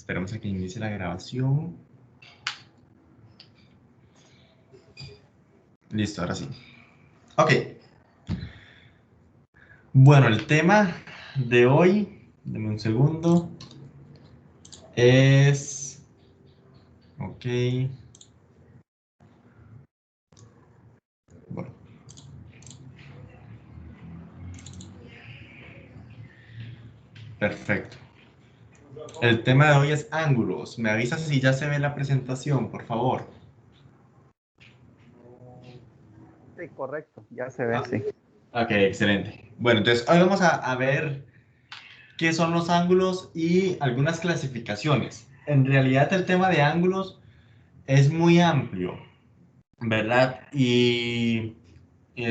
Esperemos a que inicie la grabación. Listo, ahora sí. Ok. Bueno, el tema de hoy, deme un segundo, es... Ok. Bueno. Perfecto. El tema de hoy es ángulos. ¿Me avisas si ya se ve la presentación, por favor? Sí, correcto, ya se ve, sí. Ok, excelente. Bueno, entonces hoy vamos a ver qué son los ángulos y algunas clasificaciones. En realidad el tema de ángulos es muy amplio, ¿verdad? Y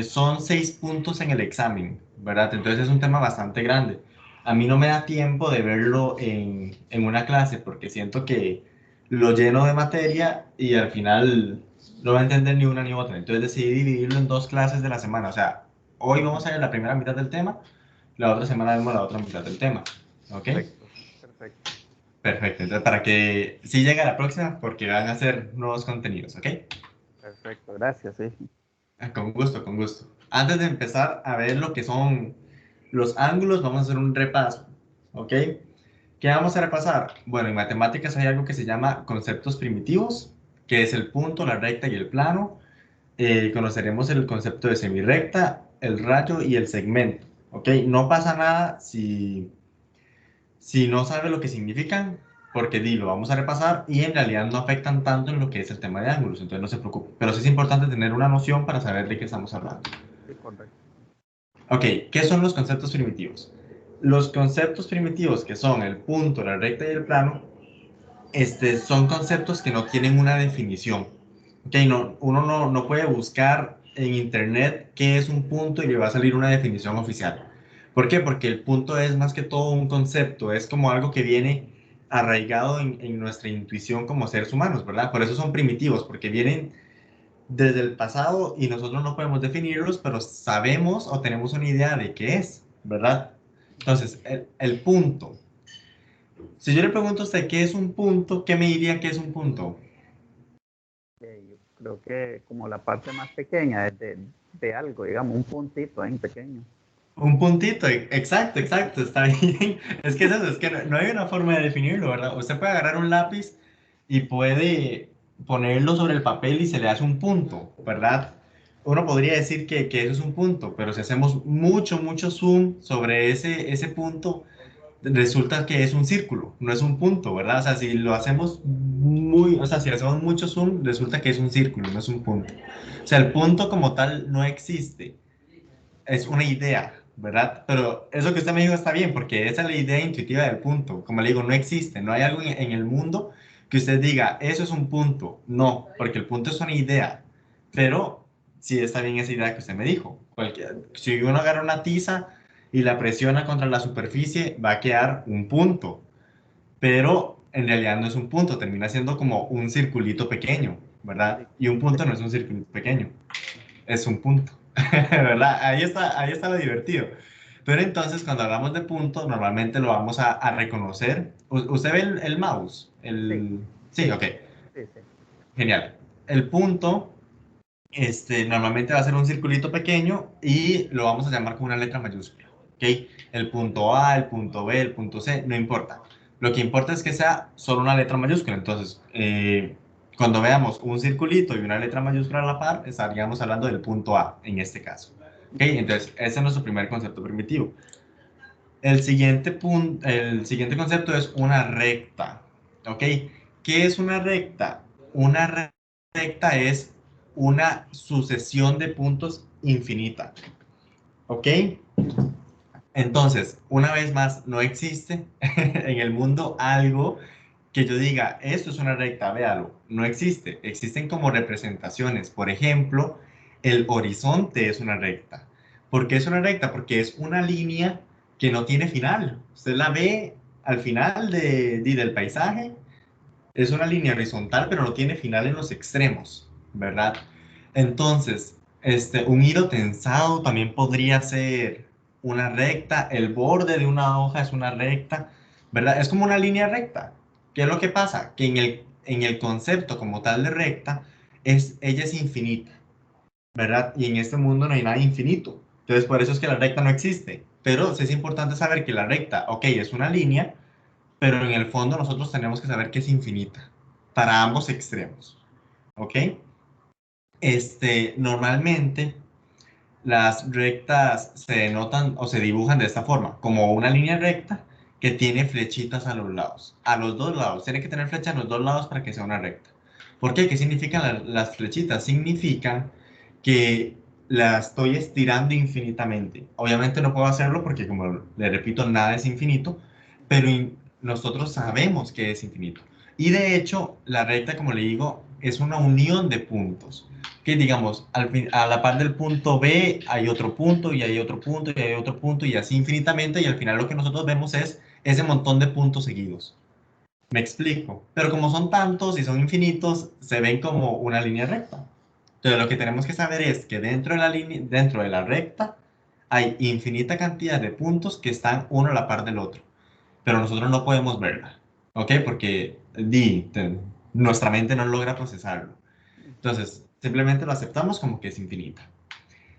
son 6 puntos en el examen, ¿verdad? Entonces es un tema bastante grande. A mí no me da tiempo de verlo en una clase porque siento que lo lleno de materia y al final no va a entender ni una ni otra. Entonces decidí dividirlo en 2 clases de la semana. O sea, hoy vamos a ver la primera mitad del tema, la otra semana vemos la otra mitad del tema. ¿Ok? Perfecto, perfecto. Perfecto. Entonces para que sí llegue a la próxima porque van a ser nuevos contenidos. ¿Ok? Perfecto, gracias, sí. Con gusto, con gusto. Antes de empezar a ver lo que son los ángulos, vamos a hacer un repaso, ¿ok? ¿Qué vamos a repasar? Bueno, en matemáticas hay algo que se llama conceptos primitivos, que es el punto, la recta y el plano. Conoceremos el concepto de semirrecta, el rayo y el segmento, ¿ok? No pasa nada si no sabe lo que significan, porque lo vamos a repasar y en realidad no afectan tanto en lo que es el tema de ángulos, entonces no se preocupe. Pero sí es importante tener una noción para saber de qué estamos hablando. Sí, correcto. Ok, ¿qué son los conceptos primitivos? Los conceptos primitivos, que son el punto, la recta y el plano, son conceptos que no tienen una definición. Ok, uno no puede buscar en internet qué es un punto y le va a salir una definición oficial. ¿Por qué? Porque el punto es más que todo un concepto, es como algo que viene arraigado en nuestra intuición como seres humanos, ¿verdad? Por eso son primitivos, porque vienen desde el pasado y nosotros no podemos definirlos, pero sabemos o tenemos una idea de qué es, ¿verdad? Entonces, el punto. Si yo le pregunto a usted qué es un punto, ¿qué me diría que es un punto? Yo creo que como la parte más pequeña de algo, digamos, un puntito ahí pequeño. Un puntito, exacto, exacto, está bien. Es que es eso, es que no hay una forma de definirlo, ¿verdad? Usted puede agarrar un lápiz y puede ponerlo sobre el papel y se le hace un punto, ¿verdad? Uno podría decir que eso es un punto, pero si hacemos mucho zoom sobre ese punto, resulta que es un círculo, no es un punto, ¿verdad? O sea, si lo hacemos o sea, si hacemos mucho zoom, resulta que es un círculo, no es un punto. O sea, el punto como tal no existe, es una idea, ¿verdad? Pero eso que usted me dijo está bien, porque esa es la idea intuitiva del punto. Como le digo, no existe, no hay algo en el mundo que usted diga, eso es un punto. No, porque el punto es una idea, pero sí está bien esa idea que usted me dijo. Si uno agarra una tiza y la presiona contra la superficie, va a quedar un punto, pero en realidad no es un punto, termina siendo como un circulito pequeño, Sí, ¿verdad? Y un punto no es un circulito pequeño, es un punto, ¿verdad? Ahí está lo divertido. Pero entonces, cuando hablamos de punto, normalmente lo vamos a reconocer. ¿Usted ve el mouse? sí, Sí, ok, sí, sí. genial. El punto, normalmente va a ser un circulito pequeño y lo vamos a llamar con una letra mayúscula, ¿ok? El punto A, el punto B, el punto C, no importa. Lo que importa es que sea solo una letra mayúscula. Entonces, cuando veamos un circulito y una letra mayúscula a la par, estaríamos hablando del punto A en este caso. ¿Ok? Entonces, ese es nuestro primer concepto primitivo. El siguiente concepto es una recta. ¿Ok? ¿Qué es una recta? Una recta es una sucesión de puntos infinita. ¿Ok? Entonces, una vez más, no existe en el mundo algo que yo diga, esto es una recta, véalo. No existe. Existen como representaciones. Por ejemplo, el horizonte es una recta. ¿Por qué es una recta? Porque es una línea que no tiene final. Usted la ve al final del paisaje. Es una línea horizontal, pero no tiene final en los extremos, ¿verdad? Entonces, un hilo tensado también podría ser una recta. El borde de una hoja es una recta, ¿verdad? Es como una línea recta. ¿Qué es lo que pasa? Que en el concepto como tal de recta, ella es infinita, ¿verdad? Y en este mundo no hay nada infinito. Entonces, por eso es que la recta no existe. Pero sí es importante saber que la recta, ok, es una línea, pero en el fondo nosotros tenemos que saber que es infinita para ambos extremos, ¿ok? Normalmente las rectas se denotan o se dibujan de esta forma, como una línea recta que tiene flechitas a los lados. A los dos lados, tiene que tener flechas en los dos lados para que sea una recta. ¿Por qué? ¿Qué significan las flechitas? Significan que la estoy estirando infinitamente. Obviamente no puedo hacerlo porque, como le repito, nada es infinito, pero nosotros sabemos que es infinito. Y de hecho, la recta, como le digo, es una unión de puntos que digamos, a la par del punto B hay otro punto y hay otro punto y hay otro punto y así infinitamente y al final lo que nosotros vemos es ese montón de puntos seguidos. Me explico. Pero como son tantos y son infinitos, se ven como una línea recta. Entonces lo que tenemos que saber es que dentro de la línea, dentro de la recta hay infinita cantidad de puntos que están uno a la par del otro. Pero nosotros no podemos verla. ¿Ok? Porque nuestra mente no logra procesarlo. Entonces, simplemente lo aceptamos como que es infinita.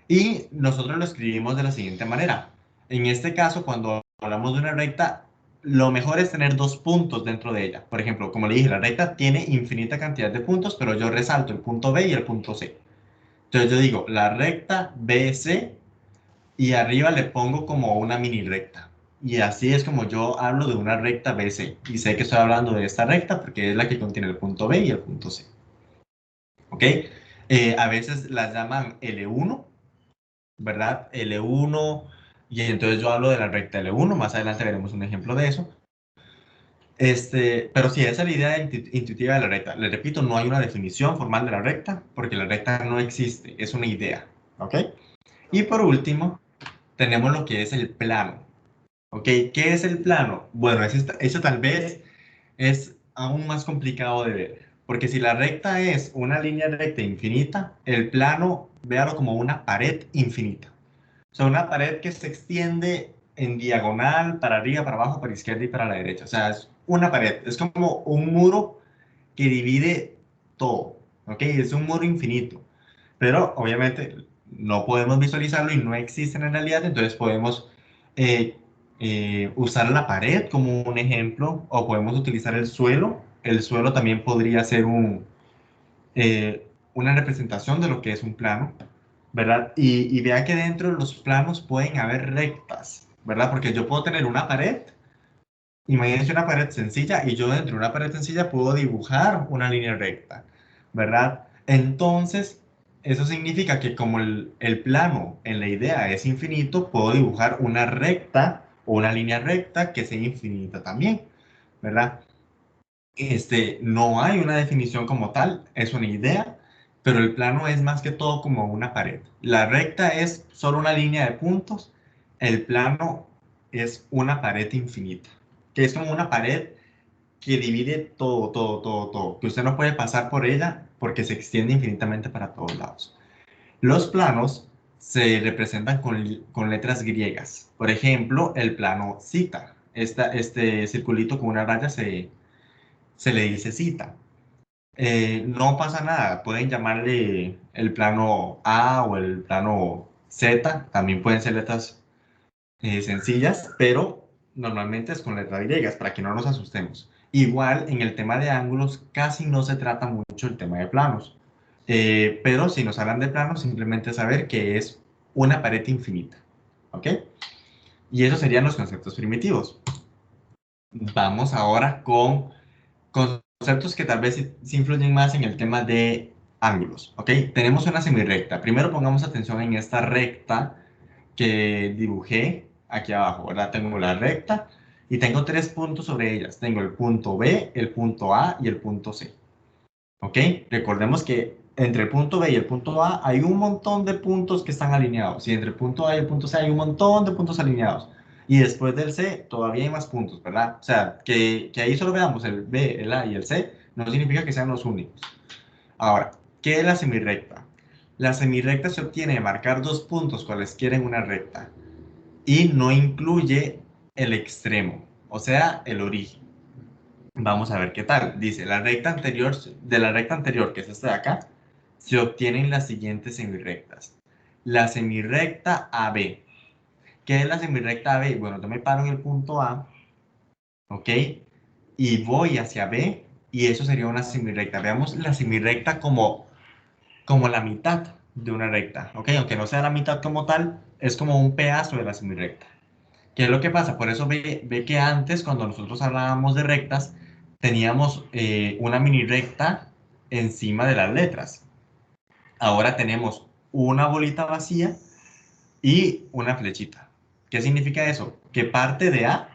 Y nosotros lo escribimos de la siguiente manera. En este caso, cuando hablamos de una recta, lo mejor es tener dos puntos dentro de ella. Por ejemplo, como le dije, la recta tiene infinita cantidad de puntos, pero yo resalto el punto B y el punto C. Entonces yo digo, la recta BC y arriba le pongo como una mini recta. Y así es como yo hablo de una recta BC. Y sé que estoy hablando de esta recta porque es la que contiene el punto B y el punto C. ¿Ok? A veces las llaman L1, ¿verdad? L1, y entonces yo hablo de la recta L1, más adelante veremos un ejemplo de eso. Pero sí, esa es la idea intuitiva de la recta. Le repito, no hay una definición formal de la recta, porque la recta no existe, es una idea, ¿ok? Y por último, tenemos lo que es el plano, ¿ok? ¿Qué es el plano? Bueno, eso tal vez es aún más complicado de ver, porque si la recta es una línea recta infinita, el plano, véalo como una pared infinita. O sea, una pared que se extiende en diagonal, para arriba, para abajo, para izquierda y para la derecha. O sea, es una pared, es como un muro que divide todo, ¿ok? Es un muro infinito, pero obviamente no podemos visualizarlo y no existen en realidad, entonces podemos eh, usar la pared como un ejemplo o podemos utilizar el suelo. El suelo también podría ser una representación de lo que es un plano, ¿verdad? Y vea que dentro de los planos pueden haber rectas, ¿verdad? Porque yo puedo tener una pared, imagínense una pared sencilla y yo dentro de una pared sencilla puedo dibujar una línea recta, ¿verdad? Entonces, eso significa que como el plano en la idea es infinito, puedo dibujar una recta o una línea recta que sea infinita también, ¿verdad? No hay una definición como tal, es una idea, pero el plano es más que todo como una pared. La recta es solo una línea de puntos, el plano es una pared infinita, que es como una pared que divide todo, todo, todo, todo, que usted no puede pasar por ella porque se extiende infinitamente para todos lados. Los planos se representan con letras griegas. Por ejemplo, el plano zeta. Este circulito con una raya se le dice cita. No pasa nada, pueden llamarle el plano A o el plano Z, también pueden ser letras sencillas, pero normalmente es con letras griegas para que no nos asustemos. Igual en el tema de ángulos casi no se trata mucho el tema de planos, pero si nos hablan de planos simplemente saber que es una pared infinita, ¿ok? Y esos serían los conceptos primitivos. Vamos ahora con conceptos que tal vez sí influyen más en el tema de ángulos, ¿ok? Tenemos una semirrecta. Primero pongamos atención en esta recta que dibujé aquí abajo, ¿verdad? Tengo la recta y tengo tres puntos sobre ellas. Tengo el punto B, el punto A y el punto C, ¿ok? Recordemos que entre el punto B y el punto A hay un montón de puntos que están alineados y entre el punto A y el punto C hay un montón de puntos alineados. Y después del C todavía hay más puntos, ¿verdad? O sea, que ahí solo veamos el B, el A y el C, no significa que sean los únicos. Ahora, ¿qué es la semirrecta? La semirrecta se obtiene de marcar dos puntos cualesquiera en una recta y no incluye el extremo, o sea, el origen. Vamos a ver qué tal. Dice, la recta anterior, de la recta anterior, que es esta de acá, se obtienen las siguientes semirrectas. La semirrecta AB. ¿Qué es la semirrecta AB? Bueno, yo me paro en el punto A, ¿ok? Y voy hacia B, y eso sería una semirrecta. Veamos la semirrecta como la mitad de una recta, ¿ok? Aunque no sea la mitad como tal, es como un pedazo de la semirrecta. ¿Qué es lo que pasa? Por eso ve que antes, cuando nosotros hablábamos de rectas, teníamos una mini recta encima de las letras. Ahora tenemos una bolita vacía y una flechita. ¿Qué significa eso? Que parte de A,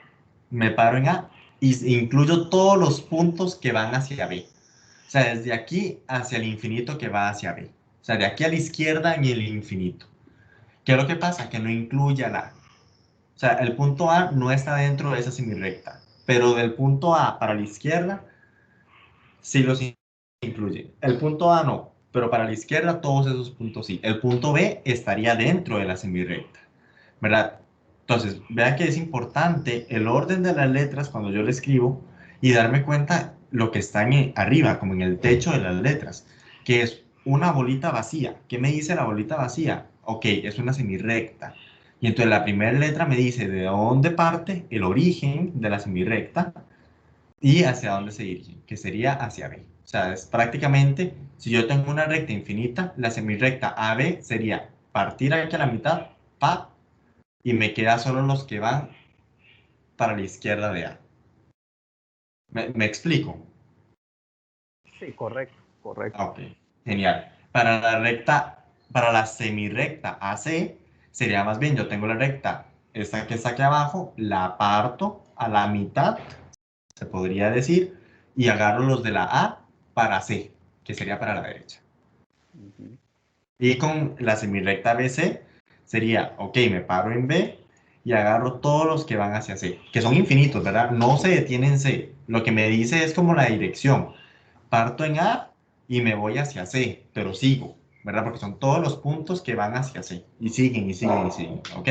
me paro en A y incluyo todos los puntos que van hacia B. O sea, desde aquí hacia el infinito que va hacia B. O sea, de aquí a la izquierda en el infinito. ¿Qué es lo que pasa? Que no incluye a la A. O sea, el punto A no está dentro de esa semirrecta, pero del punto A para la izquierda sí los incluye. El punto A no, pero para la izquierda todos esos puntos sí. El punto B estaría dentro de la semirrecta, ¿verdad? Entonces, vean que es importante el orden de las letras cuando yo le escribo y darme cuenta lo que está arriba, como en el techo de las letras, que es una bolita vacía. ¿Qué me dice la bolita vacía? Ok, es una semirrecta. Y entonces la primera letra me dice de dónde parte el origen de la semirrecta y hacia dónde se dirige, que sería hacia B. O sea, es prácticamente, si yo tengo una recta infinita, la semirrecta AB sería partir aquí a la mitad, pa, y me queda solo los que van para la izquierda de A. ¿Me explico? Sí, correcto, correcto. Ok, genial. Para la semirrecta AC, sería más bien, yo tengo la recta, esta que está aquí abajo, la parto a la mitad, se podría decir, y agarro los de la A para C, que sería para la derecha. Ujú. Y con la semirrecta BC sería, ok, me paro en B y agarro todos los que van hacia C, que son infinitos, ¿verdad? No se detienen en C. Lo que me dice es como la dirección. Parto en A y me voy hacia C, pero sigo, ¿verdad? Porque son todos los puntos que van hacia C. Y siguen, y siguen, y siguen, ¿ok?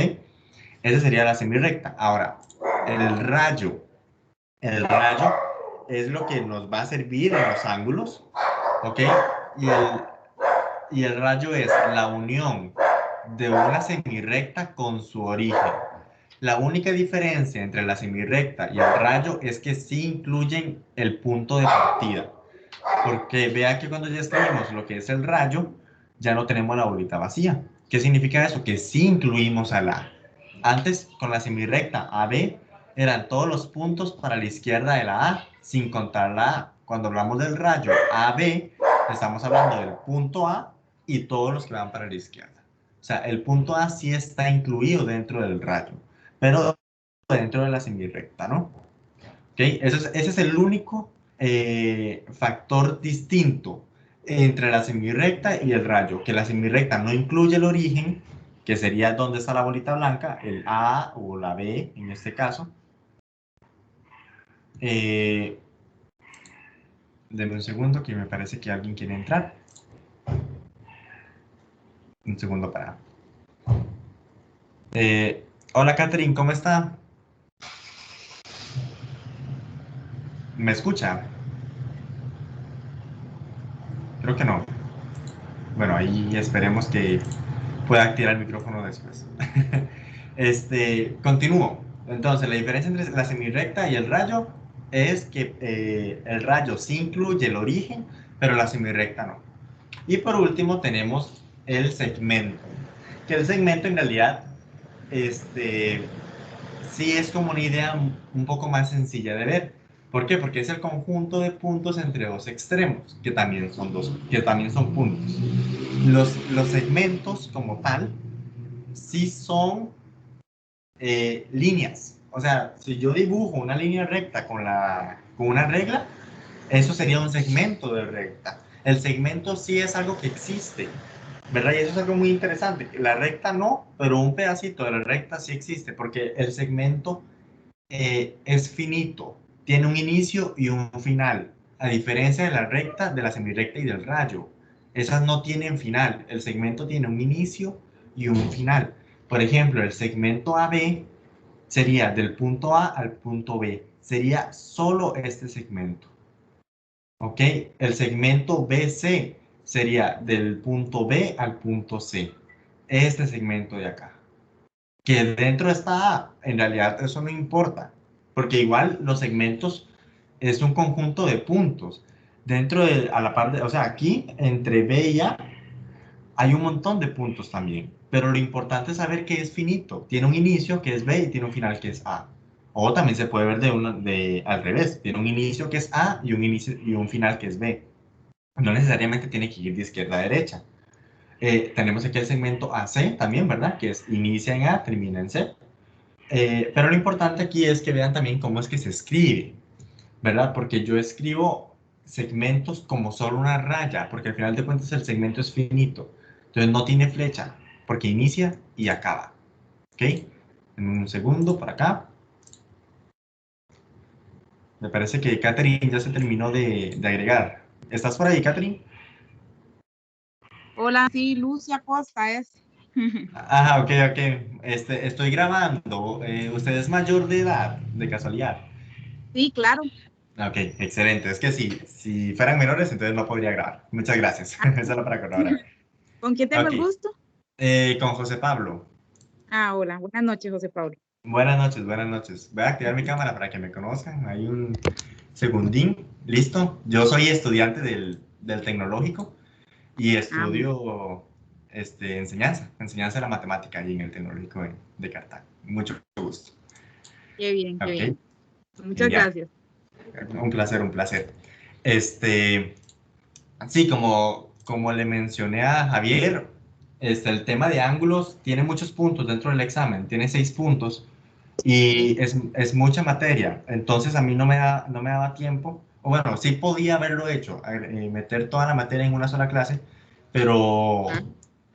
Esa sería la semirrecta. Ahora, el rayo. El rayo es lo que nos va a servir en los ángulos, ¿ok? Y el rayo es la unión de una semirrecta con su origen. La única diferencia entre la semirrecta y el rayo es que sí incluyen el punto de partida. Porque vea que cuando ya escribimos lo que es el rayo, ya no tenemos la bolita vacía. ¿Qué significa eso? Que sí incluimos a la. Antes, con la semirrecta AB, eran todos los puntos para la izquierda de la A, sin contar la A. Cuando hablamos del rayo AB, estamos hablando del punto A y todos los que van para la izquierda. O sea, el punto A sí está incluido dentro del rayo, pero dentro de la semirrecta, ¿no? ¿Okay? Ese es el único factor distinto entre la semirrecta y el rayo, que la semirrecta no incluye el origen, que sería donde está la bolita blanca, el A o la B en este caso. Eh, Denme un segundo que me parece que alguien quiere entrar. Un segundo para... Hola Catherine, ¿cómo está? ¿Me escucha? Creo que no. Bueno, ahí esperemos que pueda activar el micrófono después. Continúo. Entonces, la diferencia entre la semirrecta y el rayo es que el rayo sí incluye el origen, pero la semirrecta no. Y por último tenemos el segmento, que el segmento en realidad sí es como una idea un poco más sencilla de ver. ¿Por qué? Porque es el conjunto de puntos entre dos extremos, que también son puntos. Los segmentos como tal sí son líneas. O sea, si yo dibujo una línea recta con una regla, eso sería un segmento de recta. El segmento sí es algo que existe, ¿verdad? Y eso es algo muy interesante. La recta no, pero un pedacito de la recta sí existe, porque el segmento es finito, tiene un inicio y un final, a diferencia de la recta, de la semirrecta y del rayo. Esas no tienen final, el segmento tiene un inicio y un final. Por ejemplo, el segmento AB sería del punto A al punto B. Sería solo este segmento. ¿Ok? El segmento BC sería del punto B al punto C. Este segmento de acá. Que dentro está A, en realidad eso no importa. Porque igual los segmentos es un conjunto de puntos. Dentro de, a la parte, o sea, aquí entre B y A hay un montón de puntos también, pero lo importante es saber que es finito. Tiene un inicio que es B y tiene un final que es A. O también se puede ver al revés. Tiene un inicio que es A y un final que es B. No necesariamente tiene que ir de izquierda a derecha. Tenemos aquí el segmento AC también, ¿verdad? Que es inicia en A, termina en C. Pero lo importante aquí es que vean también cómo es que se escribe, ¿verdad? Porque yo escribo segmentos como solo una raya, porque al final de cuentas el segmento es finito. Entonces no tiene flecha, porque inicia y acaba. ¿Ok? En un segundo, por acá. Me parece que Catherine ya se terminó de agregar. ¿Estás por ahí, Catherine? Hola, sí, Lucia Costa es. Ajá, ok, ok. Estoy grabando. ¿Usted es mayor de edad, de casualidad? Sí, claro. Ok, excelente. Es que si fueran menores, entonces no podría grabar. Muchas gracias. Ah, Esa es la para corroborar. ¿con quién tengo Ok. el gusto? Con José Pablo. Ah, hola, buenas noches, José Pablo. Buenas noches, buenas noches. Voy a activar mi cámara para que me conozcan. Hay un segundín. Listo. Yo soy estudiante del tecnológico y Ah, estudio enseñanza de la matemática ahí en el tecnológico de Cartago. Mucho gusto. qué bien, qué Ok, bien. Muchas genial. gracias. Un placer, un placer. Este, sí, como le mencioné a Javier, el tema de ángulos tiene muchos puntos dentro del examen, tiene 6 puntos y es mucha materia. Entonces a mí no me daba tiempo, o bueno, sí podía haberlo hecho, meter toda la materia en una sola clase, pero Ah,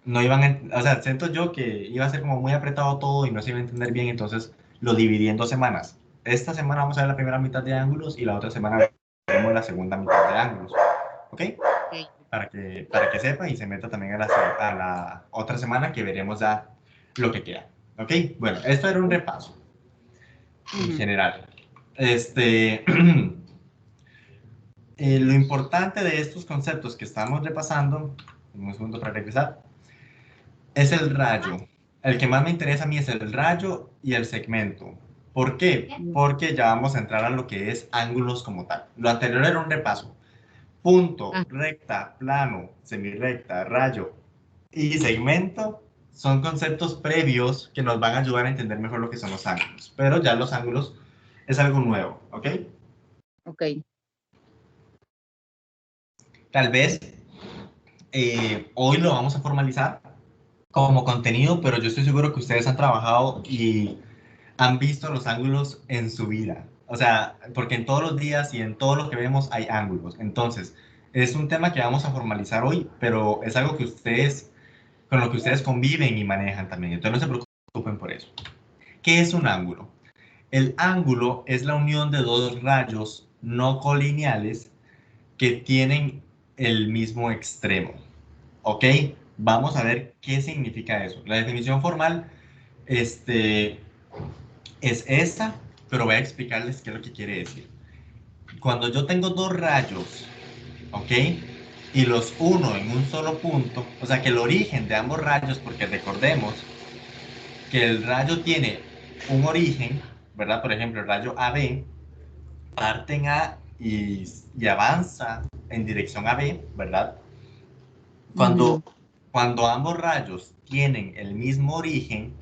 no o sea, siento yo que iba a ser como muy apretado todo y no se iba a entender bien, entonces lo dividí en 2 semanas. Esta semana vamos a ver la primera mitad de ángulos y la otra semana veremos la segunda mitad de ángulos. ¿Ok? ok. Para que sepa y se meta también a la otra semana que veremos ya lo que queda. ¿Ok? Bueno, esto era un repaso en Ujú. general. Lo importante de estos conceptos que estamos repasando, un segundo para regresar, es el rayo. El que más me interesa a mí es el rayo y el segmento. ¿Por qué? Mm. Porque ya vamos a entrar a lo que es ángulos como tal. Lo anterior era un repaso. Punto, Ah, recta, plano, semirrecta, rayo y segmento son conceptos previos que nos van a ayudar a entender mejor lo que son los ángulos. Pero ya los ángulos es algo nuevo, ¿ok? ok. Tal vez hoy lo vamos a formalizar como contenido, pero yo estoy seguro que ustedes han trabajado y han visto los ángulos en su vida. O sea, porque en todos los días y en todo lo que vemos hay ángulos. Entonces, es un tema que vamos a formalizar hoy, pero es algo que con lo que ustedes conviven y manejan también. Entonces, no se preocupen por eso. ¿Qué es un ángulo? El ángulo es la unión de dos rayos no colineales que tienen el mismo extremo. ¿Ok? Vamos a ver qué significa eso. La definición formal este, es esta, pero voy a explicarles qué es lo que quiere decir. Cuando yo tengo dos rayos, ¿ok? Y los uno en un solo punto, o sea que el origen de ambos rayos, porque recordemos que el rayo tiene un origen, ¿verdad? Por ejemplo, el rayo AB parte en A y avanza en dirección a B, ¿verdad? Ujú. Cuando ambos rayos tienen el mismo origen,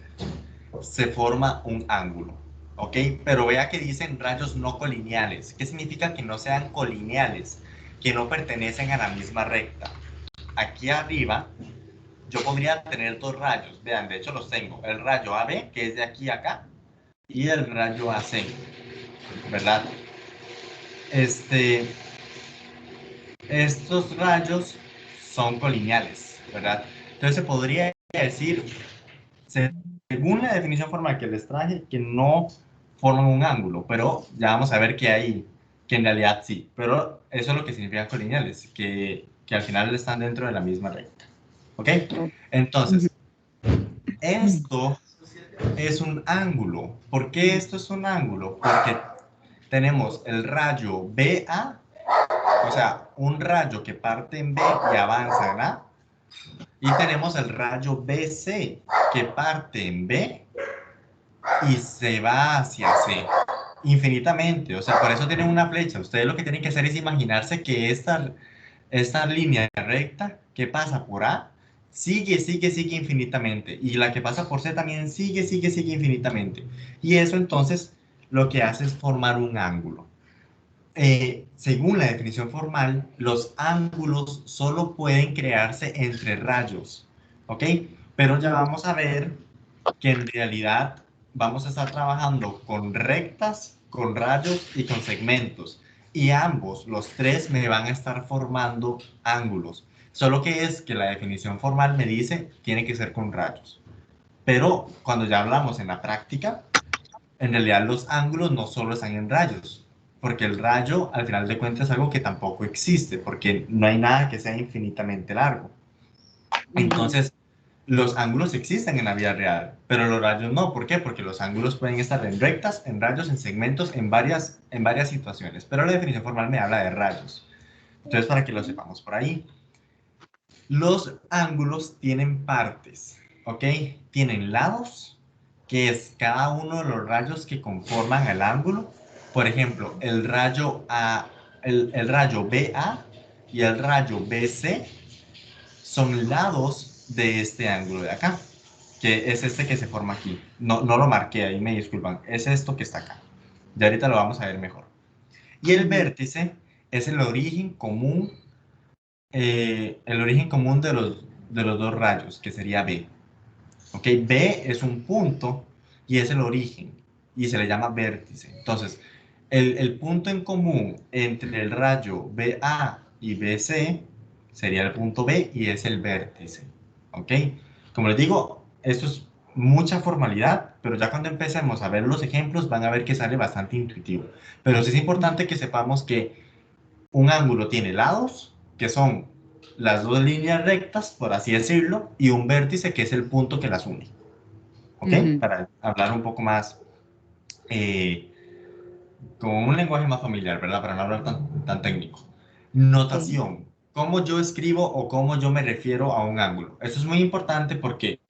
se forma un ángulo, ¿ok? Pero vea que dicen rayos no colineales. ¿Qué significa que no sean colineales? Que no pertenecen a la misma recta. Aquí arriba yo podría tener dos rayos, vean, de hecho los tengo, el rayo AB, que es de aquí a acá, y el rayo AC, ¿verdad? Este, estos rayos son colineales, ¿verdad? Entonces se podría decir, según la definición formal que les traje, que no forman un ángulo, pero ya vamos a ver que hay, que en realidad sí, pero eso es lo que significa colineales, que al final están dentro de la misma recta, ¿ok? Oh, ujú. Entonces, esto es un ángulo. ¿Por qué esto es un ángulo? Porque tenemos el rayo BA, o sea, un rayo que parte en B y avanza en A, y tenemos el rayo BC que parte en B y se va hacia C infinitamente. O sea, por eso tienen una flecha. Ustedes lo que tienen que hacer es imaginarse que esta línea recta que pasa por A sigue infinitamente. Y la que pasa por C también sigue infinitamente. Y eso entonces lo que hace es formar un ángulo. Según la definición formal, los ángulos solo pueden crearse entre rayos, ¿ok? Pero ya vamos a ver que en realidad vamos a estar trabajando con rectas, con rayos y con segmentos. Y ambos, los tres, me van a estar formando ángulos. Solo que es que la definición formal me dice tiene que ser con rayos. Pero cuando ya hablamos en la práctica, en realidad los ángulos no solo están en rayos, porque el rayo al final de cuentas es algo que tampoco existe, porque no hay nada que sea infinitamente largo. Entonces, los ángulos existen en la vida real, pero los rayos no. ¿Por qué? Porque los ángulos pueden estar en rectas, en rayos, en segmentos, en varias situaciones. Pero la definición formal me habla de rayos. Entonces, para que lo sepamos por ahí. Los ángulos tienen partes, ¿ok? Tienen lados, que es cada uno de los rayos que conforman el ángulo. Por ejemplo, el rayo BA y el rayo BC son lados de este ángulo de acá, que es este que se forma aquí. No lo marqué ahí, me disculpan. Es esto que está acá. Ya ahorita lo vamos a ver mejor. Y el vértice es el origen común de los dos rayos, que sería B. ¿Ok? B es un punto y es el origen y se le llama vértice. Entonces, el punto en común entre el rayo BA y BC sería el punto B y es el vértice. ¿Ok? Como les digo, esto es mucha formalidad, pero ya cuando empecemos a ver los ejemplos van a ver que sale bastante intuitivo. Pero sí es importante que sepamos que un ángulo tiene lados, que son las dos líneas rectas, por así decirlo, y un vértice que es el punto que las une. ¿Ok? Para hablar un poco más, con un lenguaje más familiar, ¿verdad? Para no hablar tan técnico. Notación. ¿Cómo yo escribo o cómo yo me refiero a un ángulo? Eso es muy importante porque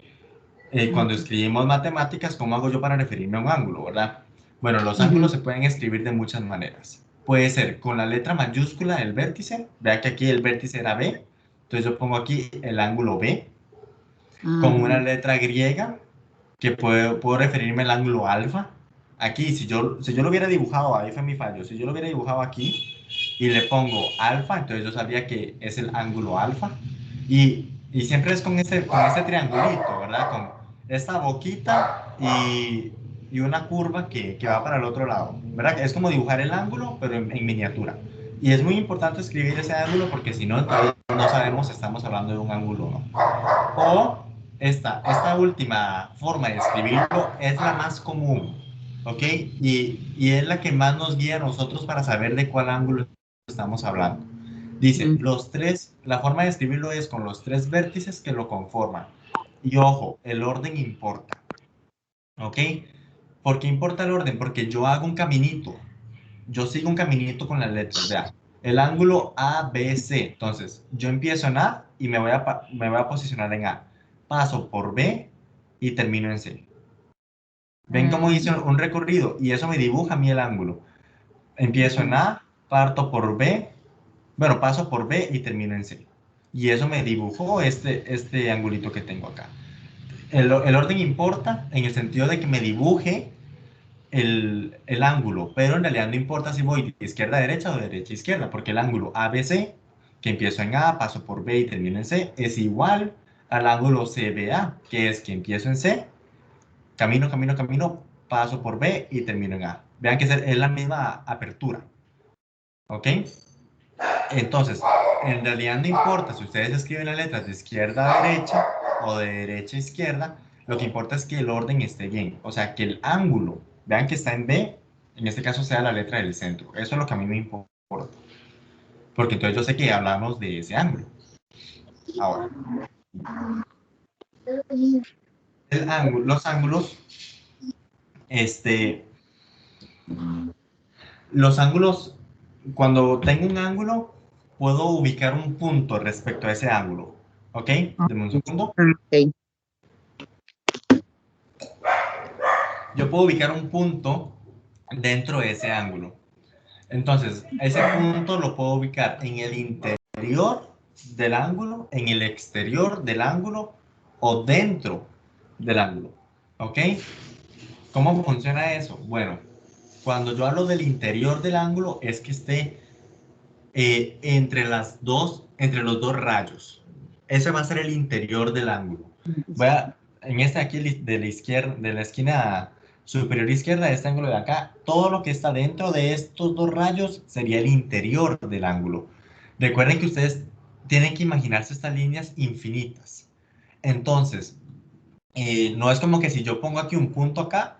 cuando escribimos matemáticas, ¿cómo hago yo para referirme a un ángulo, verdad? Bueno, los ángulos se pueden escribir de muchas maneras. Puede ser con la letra mayúscula del vértice. Vea que aquí el vértice era B. Entonces yo pongo aquí el ángulo B. Con una letra griega, que puedo referirme al ángulo alfa. Aquí, si yo lo hubiera dibujado, ahí fue mi fallo. Si yo lo hubiera dibujado aquí y le pongo alfa, entonces yo sabría que es el ángulo alfa. Y siempre es con este triangulito, ¿verdad? Con esta boquita y una curva que va para el otro lado, ¿verdad? Es como dibujar el ángulo, pero en miniatura. Y es muy importante escribir ese ángulo porque si no, no sabemos si estamos hablando de un ángulo o no. O esta última forma de escribirlo es la más común, ¿ok? Y es la que más nos guía a nosotros para saber de cuál ángulo estamos hablando. Dice, la forma de escribirlo es con los tres vértices que lo conforman. Y ojo, el orden importa, ¿ok? ¿Por qué importa el orden? Porque yo hago un caminito. Yo sigo un caminito con las letras, vea. El ángulo ABC. Entonces, yo empiezo en A y me voy a posicionar en A. Paso por B y termino en C. ¿Ven cómo hice un recorrido? Y eso me dibuja a mí el ángulo. Empiezo en A, parto por B, bueno, paso por B y termino en C. Y eso me dibujó este angulito que tengo acá. El orden importa en el sentido de que me dibuje el ángulo, pero en realidad no importa si voy de izquierda a derecha o de derecha a izquierda, porque el ángulo ABC, que empiezo en A, paso por B y termino en C, es igual al ángulo CBA, que es que empiezo en C, camino, paso por B y termino en A. Vean que es la misma apertura, ¿ok? Entonces, en realidad no importa si ustedes escriben las letras de izquierda a derecha o de derecha a izquierda, lo que importa es que el orden esté bien, o sea, que el ángulo, vean que está en B, en este caso sea la letra del centro. Eso es lo que a mí me importa, porque entonces yo sé que hablamos de ese ángulo. Ahora, Los ángulos, este, los ángulos, cuando tengo un ángulo, puedo ubicar un punto respecto a ese ángulo. ¿Ok? Deme un segundo. Ok. Yo puedo ubicar un punto dentro de ese ángulo. Entonces, ese punto lo puedo ubicar en el interior del ángulo, en el exterior del ángulo o dentro del ángulo. ¿Ok? ¿Cómo funciona eso? Bueno, cuando yo hablo del interior del ángulo es que esté entre entre los dos rayos. Ese va a ser el interior del ángulo. En este aquí de la izquierda, de la esquina superior izquierda de este ángulo de acá, todo lo que está dentro de estos dos rayos sería el interior del ángulo. Recuerden que ustedes tienen que imaginarse estas líneas infinitas. Entonces, no es como que si yo pongo aquí un punto acá,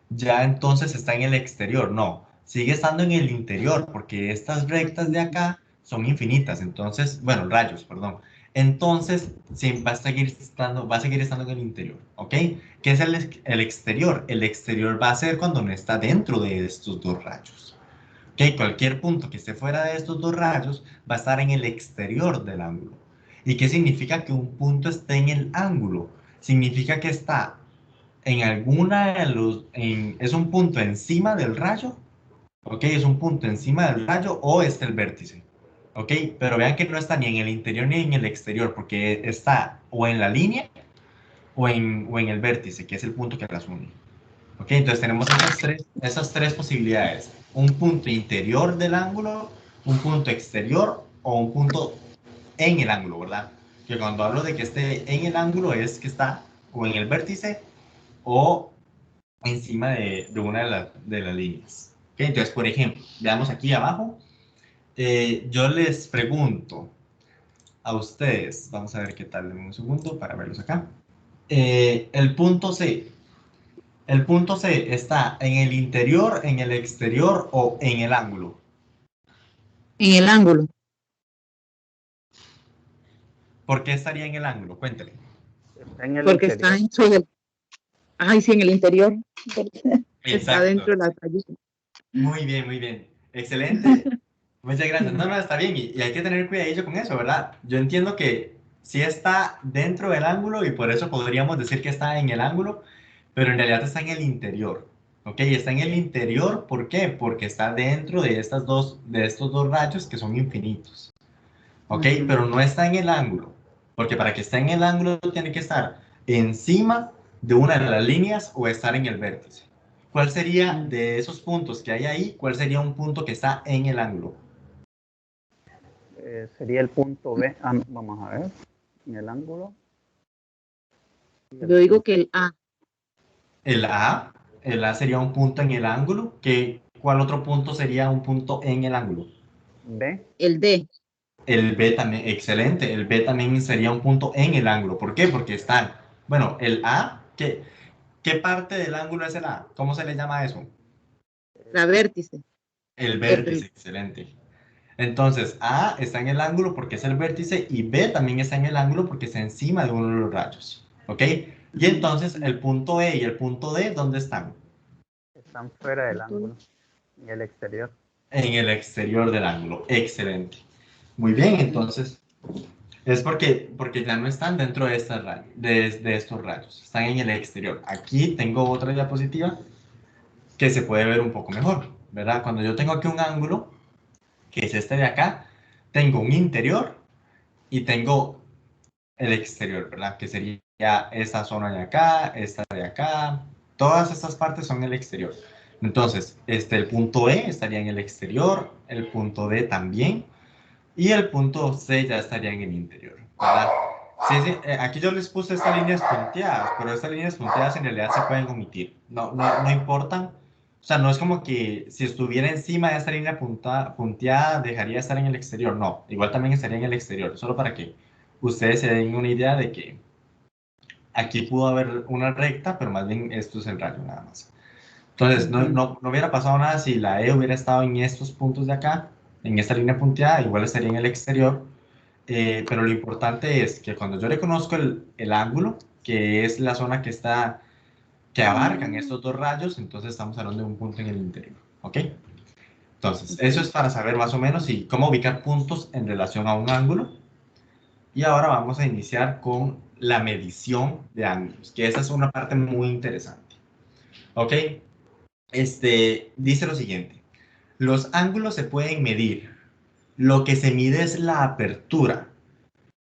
ya entonces está en el exterior. No, sigue estando en el interior porque estas rectas de acá son infinitas. Entonces, bueno, rayos, perdón. Entonces, sí, va a seguir estando en el interior, ¿ok? ¿Qué es el exterior? El exterior va a ser cuando no está dentro de estos dos rayos. ¿Ok? Cualquier punto que esté fuera de estos dos rayos va a estar en el exterior del ángulo. ¿Y qué significa que un punto esté en el ángulo? Significa que está en alguna de es un punto encima del rayo, ¿ok? Es un punto encima del rayo o es el vértice, ¿ok? Pero vean que no está ni en el interior ni en el exterior, porque está o en la línea o en el vértice, que es el punto que las une. ¿Ok? Entonces tenemos esas tres posibilidades. Un punto interior del ángulo, un punto exterior o un punto en el ángulo, ¿verdad? Que cuando hablo de que esté en el ángulo es que está o en el vértice o encima de una de las líneas. ¿Okay? Entonces, por ejemplo, veamos aquí abajo. Yo les pregunto a ustedes, vamos a ver qué tal en un segundo para verlos acá. El punto C. ¿El punto C está en el interior, en el exterior o en el ángulo? En el ángulo. ¿Por qué estaría en el ángulo? Cuénteme. Está en el Porque está interior. dentro del. Ay, sí, en el interior. Está Exacto. dentro de la calle. Muy bien, muy bien. Excelente. Muchas gracias. No, no, está bien. Y hay que tener cuidadillo con eso, ¿verdad? Yo entiendo que sí está dentro del ángulo y por eso podríamos decir que está en el ángulo, pero en realidad está en el interior. ¿Ok? Está en el interior, ¿por qué? Porque está dentro de de estos dos rayos que son infinitos. ¿Ok? Pero no está en el ángulo, porque para que esté en el ángulo tiene que estar encima de una de las líneas o estar en el vértice. ¿Cuál sería de esos puntos que hay ahí? ¿Cuál sería un punto que está en el ángulo? Sería el punto B. Vamos a ver. En el ángulo. Yo digo que el A. El A. El A sería un punto en el ángulo. ¿Cuál otro punto sería un punto en el ángulo? B. El D. El B también, excelente. El B también sería un punto en el ángulo. ¿Por qué? Porque están, bueno, el A, ¿qué parte del ángulo es el A? ¿Cómo se le llama a eso? La vértice. El vértice, excelente. Entonces, A está en el ángulo porque es el vértice y B también está en el ángulo porque está encima de uno de los rayos. ¿Ok? Y entonces el punto E y el punto D, ¿dónde están? Están fuera del ángulo. En el exterior. En el exterior del ángulo. Excelente. Muy bien, entonces es porque ya no están dentro de, de estos rayos, están en el exterior. Aquí tengo otra diapositiva que se puede ver un poco mejor, ¿verdad? Cuando yo tengo aquí un ángulo, que es este de acá, tengo un interior y tengo el exterior, ¿verdad? Que sería esta zona de acá, todas estas partes son el exterior. Entonces, el punto E estaría en el exterior, el punto D también, y el punto C ya estaría en el interior, ¿verdad? Sí, sí, aquí yo les puse estas líneas punteadas, pero estas líneas punteadas en realidad se pueden omitir, no importan. O sea, no es como que si estuviera encima de esta línea punteada dejaría de estar en el exterior, no, igual también estaría en el exterior, solo para que ustedes se den una idea de que aquí pudo haber una recta, pero más bien esto es el rayo nada más. Entonces, no hubiera pasado nada si la E hubiera estado en estos puntos de acá, en esta línea punteada, igual estaría en el exterior, pero lo importante es que cuando yo reconozco el ángulo, que es la zona que abarcan estos dos rayos, entonces estamos hablando de un punto en el interior, ¿ok? Entonces, eso es para saber más o menos cómo ubicar puntos en relación a un ángulo. Y ahora vamos a iniciar con la medición de ángulos, que esa es una parte muy interesante, ¿ok? Dice lo siguiente: los ángulos se pueden medir. Lo que se mide es la apertura,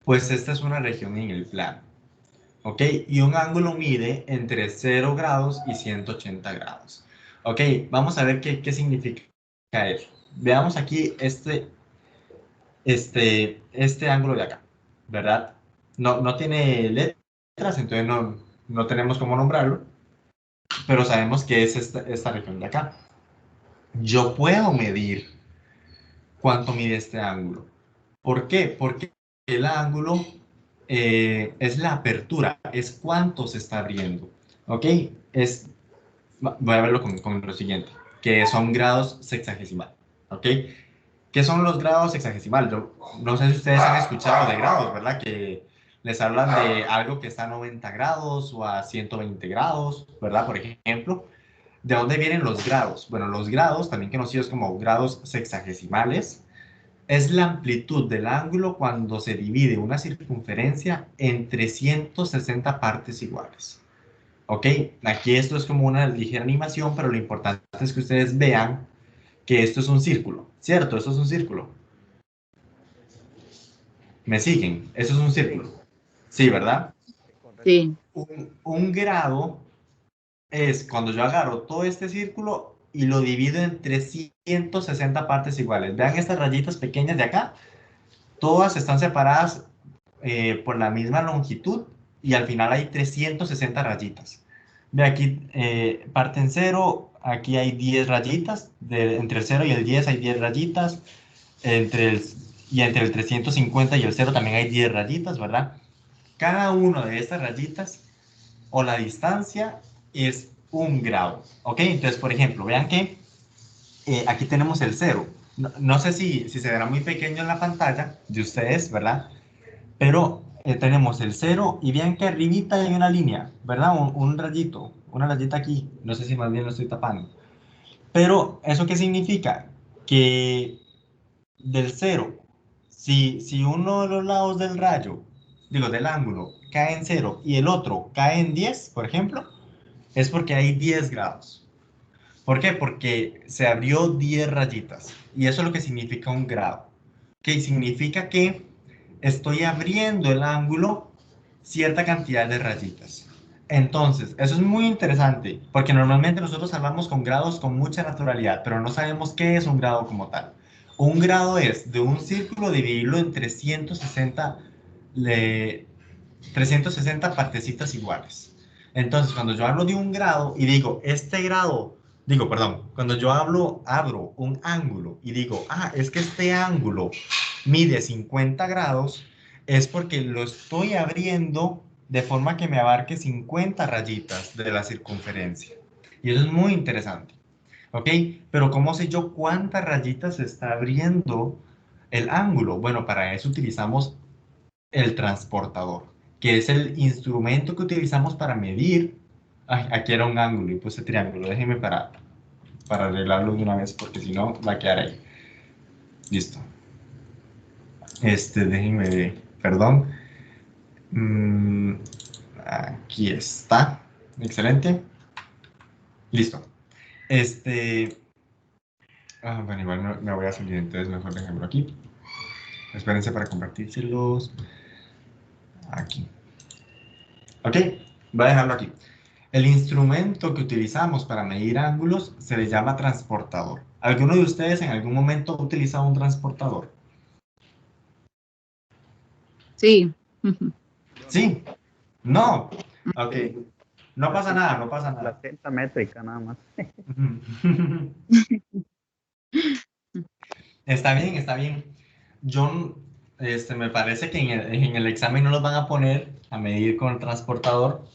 pues esta es una región en el plano. ¿Ok? Y un ángulo mide entre 0 grados y 180 grados. ¿Ok? Vamos a ver qué significa eso. Veamos aquí este ángulo de acá, ¿verdad? No tiene letras, entonces no tenemos cómo nombrarlo, pero sabemos que es esta región de acá. Yo puedo medir cuánto mide este ángulo. ¿Por qué? Porque el ángulo es la apertura, es cuánto se está abriendo. ¿Ok? Voy a verlo con lo siguiente, que son grados sexagesimal. ¿Ok? ¿Qué son los grados sexagesimal? Yo no sé si ustedes han escuchado de grados, ¿verdad? Que les hablan de algo que está a 90 grados o a 120 grados, ¿verdad? Por ejemplo. ¿De dónde vienen los grados? Bueno, los grados, también conocidos como grados sexagesimales, es la amplitud del ángulo cuando se divide una circunferencia en 360 partes iguales. ¿Ok? Aquí esto es como una ligera animación, pero lo importante es que ustedes vean que esto es un círculo, ¿cierto? Esto es un círculo. ¿Me siguen? Eso es un círculo. Sí, ¿verdad? Sí. Un grado es cuando yo agarro todo este círculo y lo divido en 360 partes iguales. Vean estas rayitas pequeñas de acá. Todas están separadas por la misma longitud y al final hay 360 rayitas. Ve aquí, parte en 0, aquí hay 10 rayitas, entre el 0 y el 10 hay 10 rayitas, y entre el 350 y el 0 también hay 10 rayitas, ¿verdad? Cada una de estas rayitas o la distancia es un grado, ¿ok? Entonces, por ejemplo, vean que aquí tenemos el 0. No sé si se verá muy pequeño en la pantalla de ustedes, ¿verdad? Pero tenemos el 0 y vean que arribita hay una línea, ¿verdad? Un rayito, una rayita aquí. No sé si más bien lo estoy tapando. Pero, ¿eso qué significa? Que del 0, si uno de los lados del rayo, digo, del ángulo, cae en 0 y el otro cae en 10, por ejemplo, es porque hay 10 grados. ¿Por qué? Porque se abrió 10 rayitas. Y eso es lo que significa un grado. Que significa que estoy abriendo el ángulo cierta cantidad de rayitas. Entonces, eso es muy interesante, porque normalmente nosotros hablamos con grados con mucha naturalidad, pero no sabemos qué es un grado como tal. Un grado es de un círculo dividirlo en 360 partecitas iguales. Entonces, cuando yo hablo de un grado y digo, cuando yo abro un ángulo y digo, es que este ángulo mide 50 grados, es porque lo estoy abriendo de forma que me abarque 50 rayitas de la circunferencia. Y eso es muy interesante. ¿Ok? Pero ¿cómo sé yo cuántas rayitas está abriendo el ángulo? Bueno, para eso utilizamos el transportador, que es el instrumento que utilizamos para medir. Aquí era un ángulo y puse triángulo. Déjenme para arreglarlo de una vez, porque si no va a quedar ahí. Listo. Déjenme ver. Perdón. Aquí está. Excelente. Listo. Bueno, igual me voy a salir, entonces mejor dejémoslo aquí. Espérense para compartírselos. Aquí. Ok, voy a dejarlo aquí. El instrumento que utilizamos para medir ángulos se le llama transportador. ¿Alguno de ustedes en algún momento ha utilizado un transportador? Sí. Sí. No. Ok. Sí, No pasa nada, no pasa la nada. cinta métrica nada más. Está bien, está bien. Yo, me parece que en el examen no los van a poner a medir con el transportador.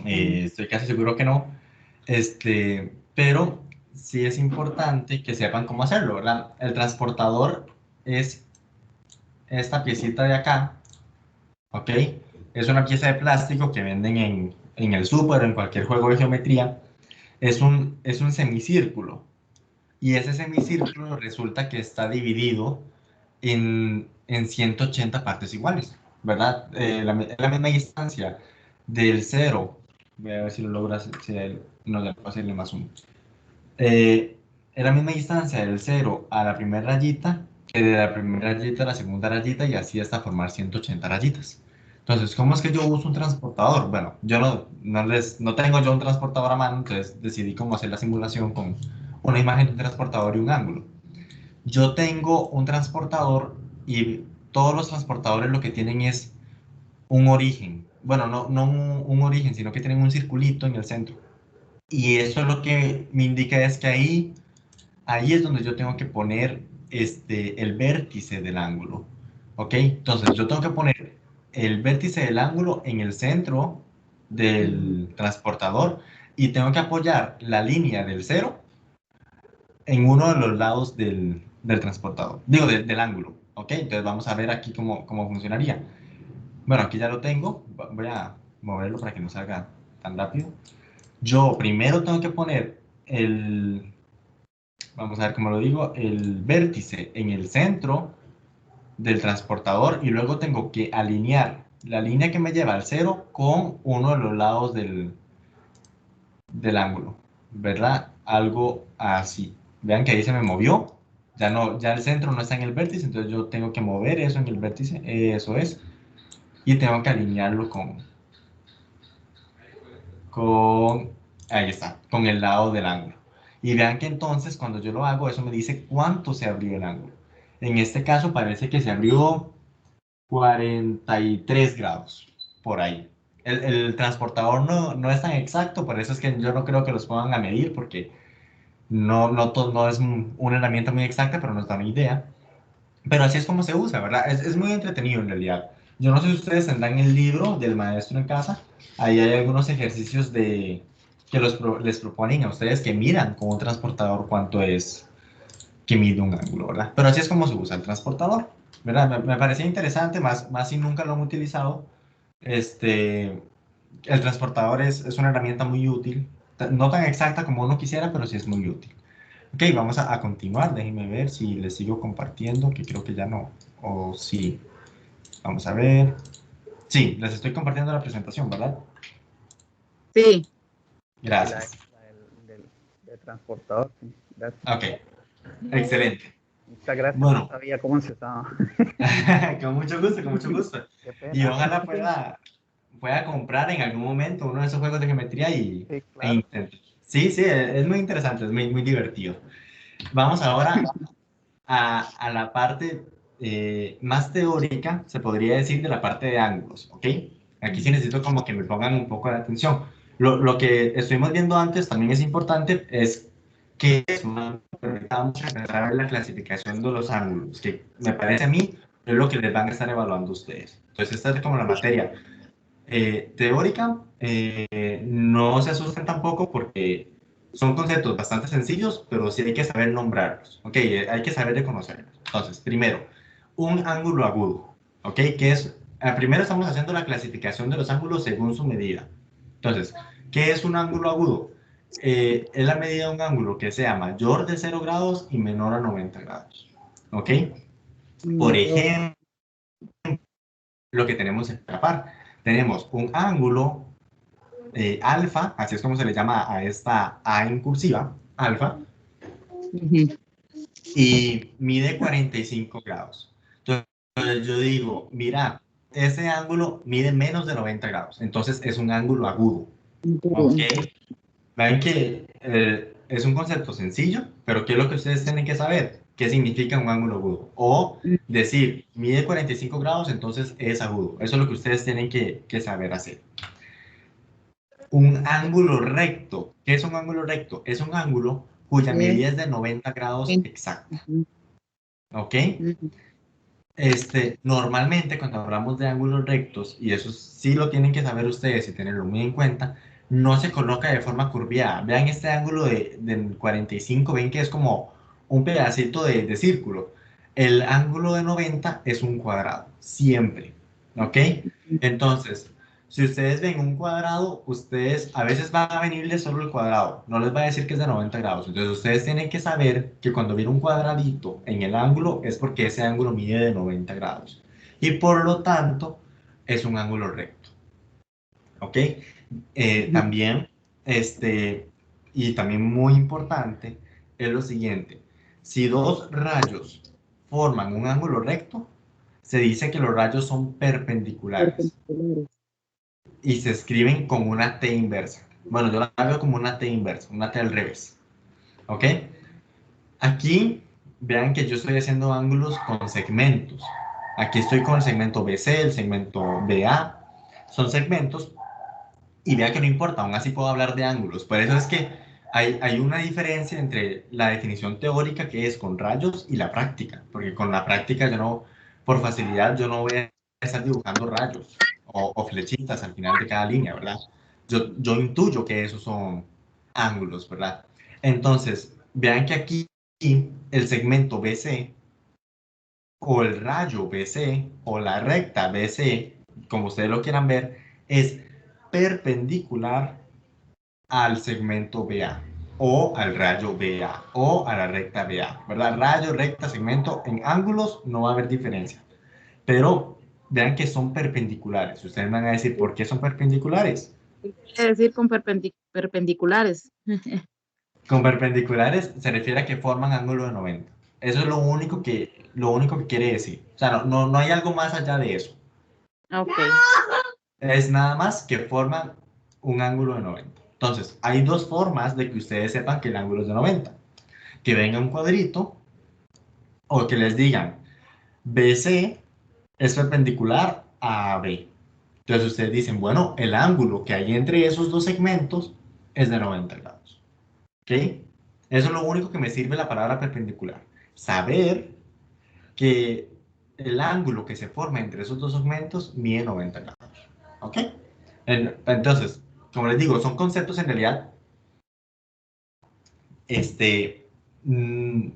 Estoy casi seguro que no. Pero sí es importante que sepan cómo hacerlo, ¿verdad? El transportador es esta piecita de acá, ¿ok? Es una pieza de plástico que venden en el súper o en cualquier juego de geometría. Es un semicírculo. Y ese semicírculo resulta que está dividido en 180 partes iguales, ¿verdad? La misma distancia del cero. Voy a ver si lo logras, si no le puedo hacerle más uno. Es la misma distancia del cero a la primera rayita, que de la primera rayita a la segunda rayita, y así hasta formar 180 rayitas. Entonces, ¿cómo es que yo uso un transportador? Bueno, yo no tengo yo un transportador a mano, entonces decidí cómo hacer la simulación con una imagen de un transportador y un ángulo. Yo tengo un transportador y todos los transportadores lo que tienen es un origen. Bueno, no un origen, sino que tienen un circulito en el centro. Y eso lo que me indica es que ahí es donde yo tengo que poner el vértice del ángulo. ¿Ok? Entonces yo tengo que poner el vértice del ángulo en el centro del transportador y tengo que apoyar la línea del cero en uno de los lados del transportador. Digo, del ángulo. ¿Ok? Entonces vamos a ver aquí cómo funcionaría. Bueno, aquí ya lo tengo. Voy a moverlo para que no salga tan rápido. Yo primero tengo que poner vamos a ver cómo lo digo, el vértice en el centro del transportador y luego tengo que alinear la línea que me lleva al cero con uno de los lados del ángulo, ¿verdad? Algo así. Vean que ahí se me movió, ya el centro no está en el vértice, entonces yo tengo que mover eso en el vértice, eso es, y tengo que alinearlo con, ahí está, con el lado del ángulo. Y vean que entonces cuando yo lo hago, eso me dice cuánto se abrió el ángulo. En este caso parece que se abrió 43 grados, por ahí. El transportador no es tan exacto, por eso es que yo no creo que los pongan a medir, porque no es una herramienta muy exacta, pero nos da una idea. Pero así es como se usa, ¿verdad? Es muy entretenido en realidad. Yo no sé si ustedes tendrán el libro del maestro en casa. Ahí hay algunos ejercicios que les proponen a ustedes que miran con un transportador cuánto es que mide un ángulo, ¿verdad? Pero así es como se usa el transportador, ¿verdad? Me parecía interesante, más si nunca lo han utilizado. El transportador es una herramienta muy útil, no tan exacta como uno quisiera, pero sí es muy útil. Ok, vamos a continuar. Déjenme ver si les sigo compartiendo, que creo que ya no. O sí. Vamos a ver. Sí, les estoy compartiendo la presentación, ¿verdad? Sí, Y la, Gracias. la del transportador. Sí. Gracias. Ok, excelente. Muchas gracias, no Bueno, sabía cómo se usaba. con mucho gusto, con mucho gusto. Qué Y pena. ojalá pueda comprar en algún momento uno de esos juegos de geometría Sí, e claro. intente. Sí, sí, es muy interesante, es muy divertido. Vamos ahora a la parte más teórica, se podría decir, de la parte de ángulos, ¿ok? Aquí sí necesito como que me pongan un poco de atención. Lo que estuvimos viendo antes también es importante, es que es vamos a empezar a ver la clasificación de los ángulos, que me parece a mí es lo que les van a estar evaluando ustedes. Entonces, esta es como la materia teórica. No se asusten tampoco porque son conceptos bastante sencillos, pero sí hay que saber nombrarlos, ¿ok? Hay que saber reconocerlos. Entonces, primero, un ángulo agudo, ¿ok? Primero estamos haciendo la clasificación de los ángulos según su medida. Entonces, ¿qué es un ángulo agudo? Es la medida de un ángulo que sea mayor de 0 grados y menor a 90 grados, ¿ok? Por ejemplo, lo que tenemos en la par. Tenemos un ángulo alfa, así es como se le llama a esta A en cursiva, alfa, y mide 45 grados. Entonces yo digo, mira, ese ángulo mide menos de 90 grados, entonces es un ángulo agudo. ¿Ok? Ven que es un concepto sencillo, pero ¿qué es lo que ustedes tienen que saber? ¿Qué significa un ángulo agudo? O decir, mide 45 grados, entonces es agudo. Eso es lo que ustedes tienen que saber hacer. Un ángulo recto. ¿Qué es un ángulo recto? Es un ángulo cuya medida es de 90 grados exacta. ¿Ok? Normalmente cuando hablamos de ángulos rectos, y eso sí lo tienen que saber ustedes y tenerlo muy en cuenta, no se coloca de forma curviada. Vean este ángulo de 45, ven que es como un pedacito de círculo. El ángulo de 90 es un cuadrado, siempre. ¿Ok? Entonces, si ustedes ven un cuadrado, ustedes a veces van a venirle solo el cuadrado, no les va a decir que es de 90 grados. Entonces, ustedes tienen que saber que cuando viene un cuadradito en el ángulo es porque ese ángulo mide de 90 grados. Y por lo tanto, es un ángulo recto. ¿Ok? También, y también muy importante, es lo siguiente. Si dos rayos forman un ángulo recto, se dice que los rayos son perpendiculares Perpendiculares. y se escriben con una T inversa. Bueno, yo la veo como una T inversa, una T al revés. ¿Ok? Aquí, vean que yo estoy haciendo ángulos con segmentos. Aquí estoy con el segmento BC, el segmento BA. Son segmentos y vea que no importa, aún así puedo hablar de ángulos. Por eso es que hay una diferencia entre la definición teórica que es con rayos y la práctica. Porque con la práctica yo no, por facilidad, yo no voy a estar dibujando rayos o flechitas al final de cada línea, ¿verdad? Yo intuyo que esos son ángulos, ¿verdad? Entonces, vean que aquí el segmento BC o el rayo BC o la recta BC, como ustedes lo quieran ver, es perpendicular al segmento BA o al rayo BA o a la recta BA, ¿verdad? Rayo, recta, segmento, en ángulos no va a haber diferencia, pero vean que son perpendiculares. Ustedes van a decir, ¿por qué son perpendiculares? ¿Qué quiere decir con perpendiculares? Con perpendiculares se refiere a que forman ángulo de 90. Eso es lo único que quiere decir. O sea, no hay algo más allá de eso. Ok. Es nada más que forman un ángulo de 90. Entonces, hay dos formas de que ustedes sepan que el ángulo es de 90. Que venga un cuadrito o que les digan BC es perpendicular a AB. Entonces ustedes dicen, bueno, el ángulo que hay entre esos dos segmentos es de 90 grados. ¿Ok? Eso es lo único que me sirve la palabra perpendicular. Saber que el ángulo que se forma entre esos dos segmentos mide 90 grados. ¿Ok? Entonces, como les digo, son conceptos en realidad este, mm,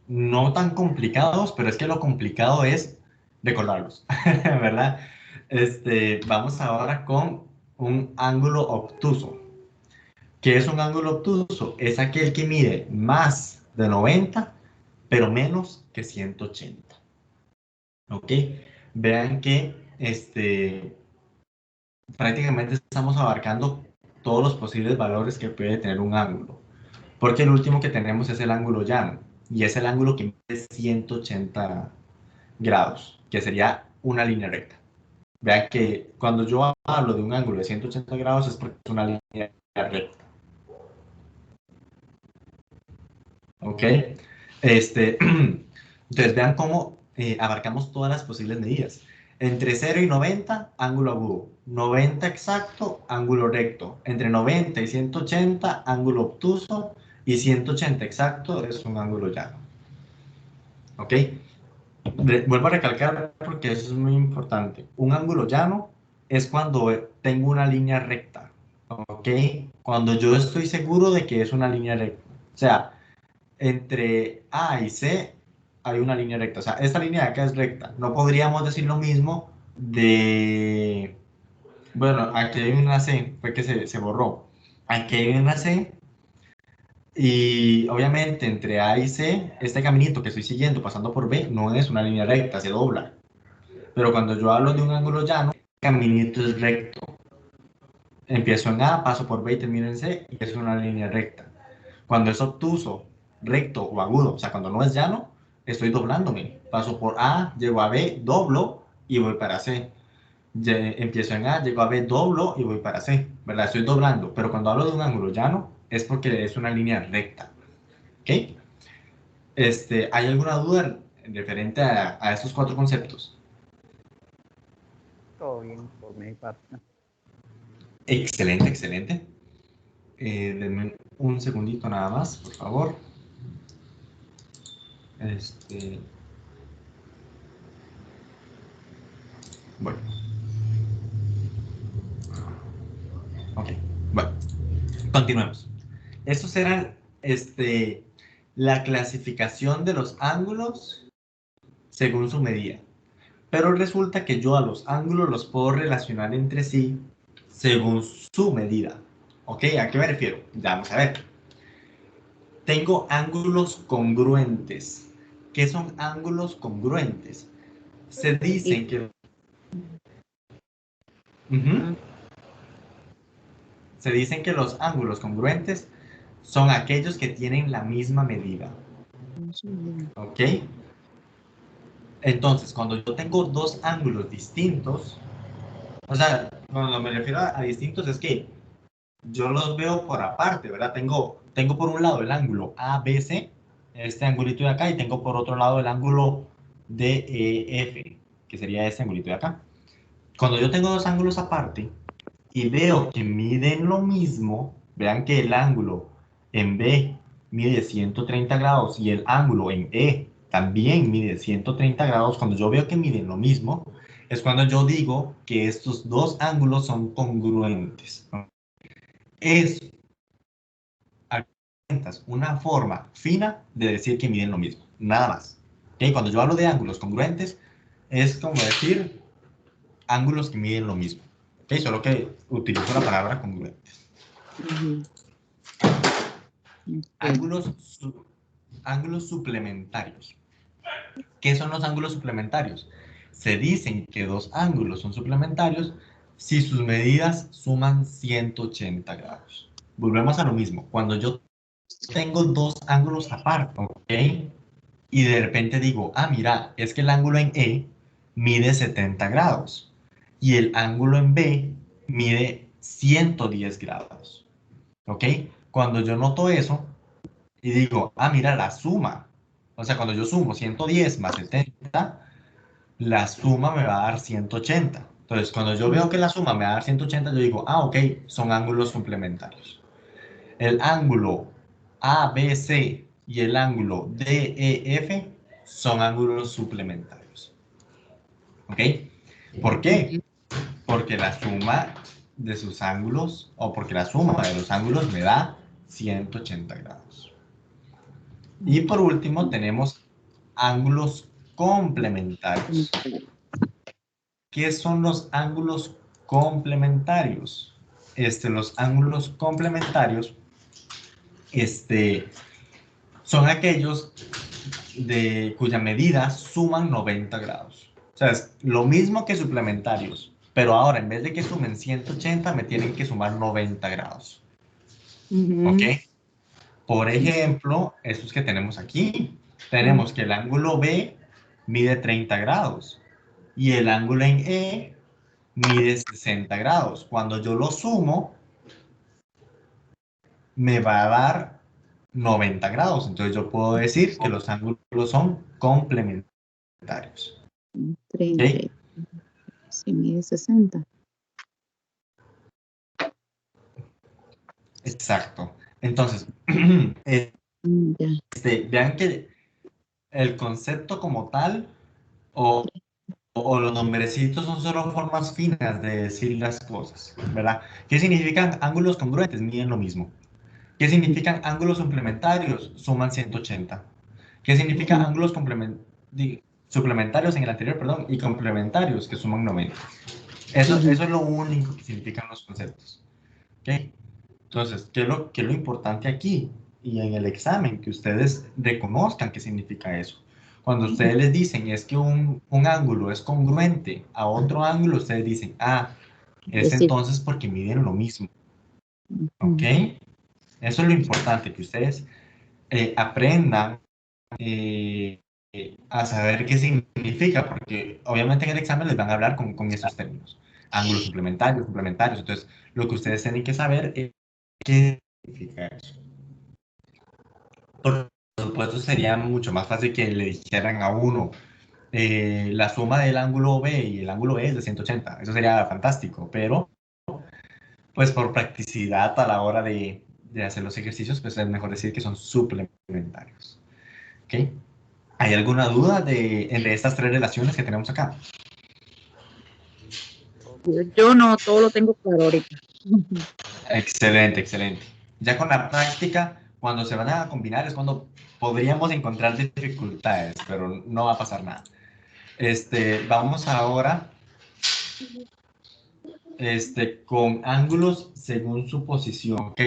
no tan complicados, pero es que lo complicado es recordarlos, ¿verdad? Vamos ahora con un ángulo obtuso. ¿Qué es un ángulo obtuso? Es aquel que mide más de 90, pero menos que 180. ¿Ok? Vean que prácticamente estamos abarcando todos los posibles valores que puede tener un ángulo. Porque el último que tenemos es el ángulo llano, y es el ángulo que mide 180 grados, que sería una línea recta. Vean que cuando yo hablo de un ángulo de 180 grados es porque es una línea recta. ¿Ok? Entonces vean cómo abarcamos todas las posibles medidas. Entre 0 y 90, ángulo agudo. 90 exacto, ángulo recto. Entre 90 y 180, ángulo obtuso. Y 180 exacto es un ángulo llano. ¿Ok? Vuelvo a recalcar porque eso es muy importante. Un ángulo llano es cuando tengo una línea recta. ¿Ok? Cuando yo estoy seguro de que es una línea recta. O sea, entre A y C hay una línea recta. O sea, esta línea de acá es recta. No podríamos decir lo mismo de... Bueno, aquí hay una C, fue que se borró. Aquí hay una C y obviamente entre A y C, este caminito que estoy siguiendo pasando por B no es una línea recta, se dobla. Pero cuando yo hablo de un ángulo llano, el caminito es recto. Empiezo en A, paso por B y termino en C y es una línea recta. Cuando es obtuso, recto o agudo, o sea, cuando no es llano, estoy doblándome. Paso por A, llego a B, doblo y voy para C. Empiezo en A, llego a B, doblo y voy para C, ¿verdad? Estoy doblando, pero cuando hablo de un ángulo llano es porque es una línea recta, ¿ok? ¿Hay alguna duda referente a estos cuatro conceptos? Todo bien por mi parte. Excelente, excelente. Denme un segundito nada más, por favor. Bueno. Ok, bueno, continuemos. Estos eran la clasificación de los ángulos según su medida. Pero resulta que yo a los ángulos los puedo relacionar entre sí según su medida. ¿Ok? ¿A qué me refiero? Ya vamos a ver. Tengo ángulos congruentes. ¿Qué son ángulos congruentes? Se dicen que... Se dicen que los ángulos congruentes son aquellos que tienen la misma medida. ¿Ok? Entonces, cuando yo tengo dos ángulos distintos, o sea, cuando me refiero a distintos es que yo los veo por aparte, ¿verdad? Tengo por un lado el ángulo ABC, este angulito de acá, y tengo por otro lado el ángulo DEF, que sería este angulito de acá. Cuando yo tengo dos ángulos aparte y veo que miden lo mismo, vean que el ángulo en B mide 130 grados y el ángulo en E también mide 130 grados, cuando yo veo que miden lo mismo, es cuando yo digo que estos dos ángulos son congruentes. Es una forma fina de decir que miden lo mismo, nada más. ¿Okay? Cuando yo hablo de ángulos congruentes, es como decir ángulos que miden lo mismo. ¿Okay? Solo que utilizo la palabra congruentes. Ángulos suplementarios. ¿Qué son los ángulos suplementarios? Se dicen que dos ángulos son suplementarios si sus medidas suman 180 grados. Volvemos a lo mismo. Cuando yo tengo dos ángulos aparte, ¿ok? Y de repente digo, ah, mira, es que el ángulo en E mide 70 grados y el ángulo en B mide 110 grados, ¿ok? Cuando yo noto eso y digo, ah, mira, la suma, o sea, cuando yo sumo 110 más 70, la suma me va a dar 180. Entonces, cuando yo veo que la suma me va a dar 180, yo digo, ah, ok, son ángulos complementarios. El ángulo ABC y el ángulo DEF son ángulos suplementarios. ¿Ok? ¿Por qué? Porque la suma de sus ángulos, o porque la suma de los ángulos me da 180 grados. Y por último tenemos ángulos complementarios. ¿Qué son los ángulos complementarios? Los ángulos complementarios son aquellos cuya medida suman 90 grados. O sea, es lo mismo que suplementarios, pero ahora en vez de que sumen 180, me tienen que sumar 90 grados. ¿Ok? Por ejemplo, estos que tenemos aquí, tenemos que el ángulo B mide 30 grados y el ángulo en E mide 60 grados. Cuando yo lo sumo, me va a dar 90 grados. Entonces yo puedo decir que los ángulos son complementarios. 30. ¿Okay? Sí, mide 60. Exacto. Entonces, vean que el concepto como tal o los nombrecitos son solo formas finas de decir las cosas, ¿verdad? ¿Qué significan ángulos congruentes? Miden lo mismo. ¿Qué significan ángulos suplementarios? Suman 180. ¿Qué significa ángulos suplementarios en el anterior, perdón, y complementarios que suman 90? Eso es lo único que significan los conceptos. ¿Okay? Entonces, ¿qué es lo importante aquí? Y en el examen, que ustedes reconozcan qué significa eso. Cuando ustedes les dicen es que un ángulo es congruente a otro ángulo, ustedes dicen, ah, es entonces porque miden lo mismo. ¿Ok? Eso es lo importante, que ustedes aprendan a saber qué significa, porque obviamente en el examen les van a hablar con esos términos. Ángulos suplementarios, complementarios. Entonces, lo que ustedes tienen que saber es qué significa eso. Por supuesto, sería mucho más fácil que le dijeran a uno la suma del ángulo B y el ángulo E es de 180. Eso sería fantástico, pero pues por practicidad a la hora de hacer los ejercicios, pues es mejor decir que son suplementarios. ¿Okay? ¿Hay alguna duda entre estas tres relaciones que tenemos acá? Yo no, todo lo tengo claro ahorita. Excelente, excelente. Ya con la práctica, cuando se van a combinar es cuando podríamos encontrar dificultades, pero no va a pasar nada. Vamos ahora con ángulos según su posición. Ok,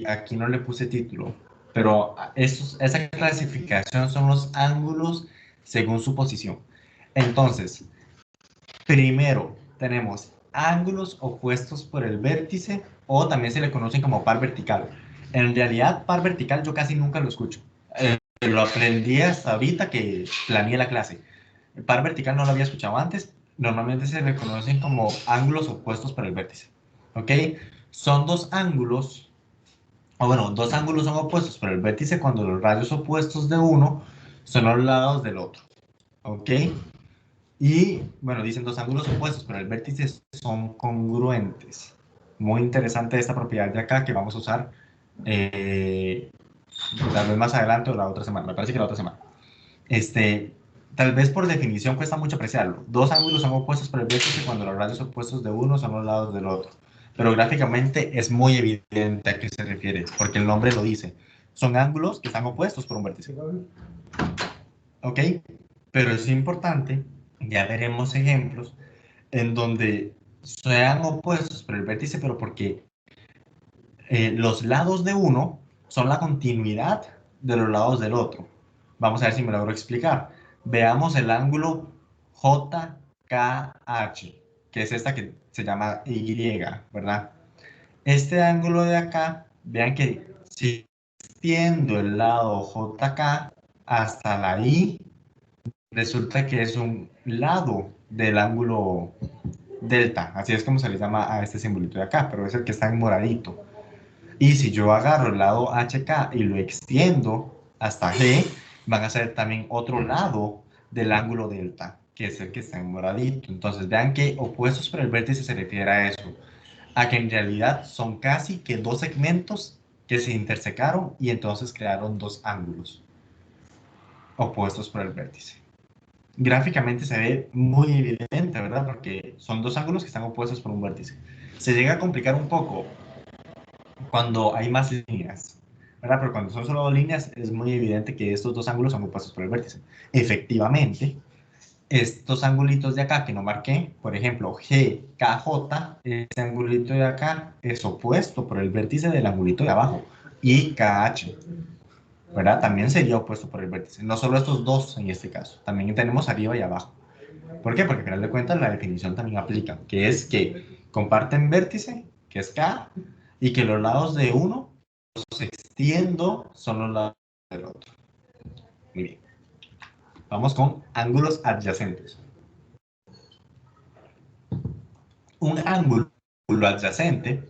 aquí no le puse título, pero esa clasificación son los ángulos según su posición. Entonces, primero tenemos ángulos opuestos por el vértice, o también se le conocen como par vertical. En realidad, par vertical yo casi nunca lo escucho. Lo aprendí hasta ahorita que planeé la clase. El par vertical no lo había escuchado antes. Normalmente se le conocen como ángulos opuestos por el vértice. ¿Ok? Son dos ángulos, o bueno, dos ángulos son opuestos por el vértice cuando los radios opuestos de uno son los lados del otro. ¿Ok? Y bueno, dicen dos ángulos opuestos, pero el vértice son congruentes. Muy interesante esta propiedad de acá que vamos a usar tal vez más adelante o la otra semana. Me parece que la otra semana. Tal vez por definición cuesta mucho apreciarlo. Dos ángulos son opuestos por el vértice cuando los radios opuestos de uno son los lados del otro. Pero gráficamente es muy evidente a qué se refiere, porque el nombre lo dice. Son ángulos que están opuestos por un vértice. ¿Ok? Pero es importante, ya veremos ejemplos, en donde sean opuestos por el vértice, pero porque los lados de uno son la continuidad de los lados del otro. Vamos a ver si me logro explicar. Veamos el ángulo JKH, que es esta que se llama Y, ¿verdad? Este ángulo de acá, vean que si extiendo el lado JK hasta la Y, resulta que es un lado del ángulo delta, así es como se le llama a este simbolito de acá, pero es el que está en moradito. Y si yo agarro el lado HK y lo extiendo hasta G, van a ser también otro lado del ángulo delta, que es el que está en moradito. Entonces vean que opuestos por el vértice se refiere a eso, a que en realidad son casi que dos segmentos que se intersecaron y entonces crearon dos ángulos opuestos por el vértice. Gráficamente se ve muy evidente, ¿verdad? Porque son dos ángulos que están opuestos por un vértice. Se llega a complicar un poco cuando hay más líneas, ¿verdad? Pero cuando son solo dos líneas es muy evidente que estos dos ángulos son opuestos por el vértice. Efectivamente, estos angulitos de acá que no marqué, por ejemplo, GKJ, este angulito de acá es opuesto por el vértice del angulito de abajo. Y KH, ¿verdad? También sería opuesto por el vértice. No solo estos dos en este caso, también tenemos arriba y abajo. ¿Por qué? Porque al final de cuentas la definición también aplica, que es que comparten vértice, que es K, y que los lados de uno, los extiendo, son los lados del otro. Muy bien. Vamos con ángulos adyacentes. Un ángulo adyacente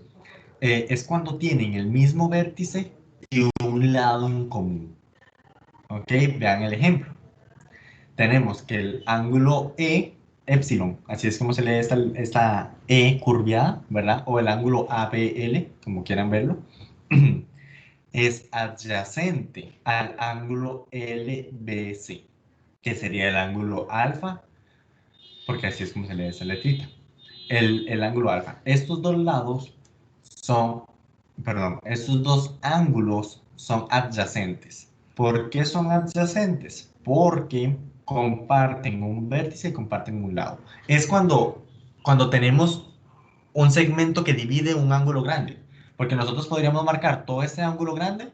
es cuando tienen el mismo vértice y un lado en común. ¿Ok? Vean el ejemplo. Tenemos que el ángulo epsilon, así es como se lee esta E curviada, ¿verdad? O el ángulo ABL, como quieran verlo, es adyacente al ángulo LBC, que sería el ángulo alfa, porque así es como se lee esta letrita. El ángulo alfa. Estos dos lados son, perdón, estos dos ángulos son adyacentes. ¿Por qué son adyacentes? Porque comparten un vértice y comparten un lado. Es cuando tenemos un segmento que divide un ángulo grande. Porque nosotros podríamos marcar todo este ángulo grande,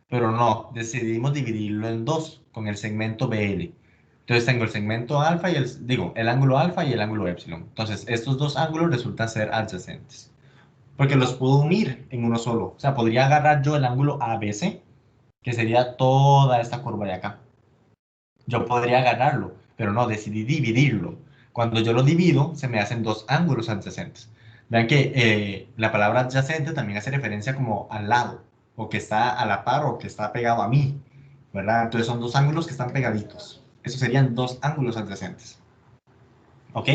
pero no, decidimos dividirlo en dos con el segmento BL. Entonces tengo el segmento alfa y el ángulo alfa y el ángulo epsilon. Entonces estos dos ángulos resultan ser adyacentes. Porque los puedo unir en uno solo. O sea, podría agarrar yo el ángulo ABC, que sería toda esta curva de acá. Yo podría agarrarlo, pero no, decidí dividirlo. Cuando yo lo divido, se me hacen dos ángulos adyacentes. Vean que la palabra adyacente también hace referencia como al lado, o que está a la par, o que está pegado a mí, ¿verdad? Entonces son dos ángulos que están pegaditos. Esos serían dos ángulos adyacentes. ¿Ok?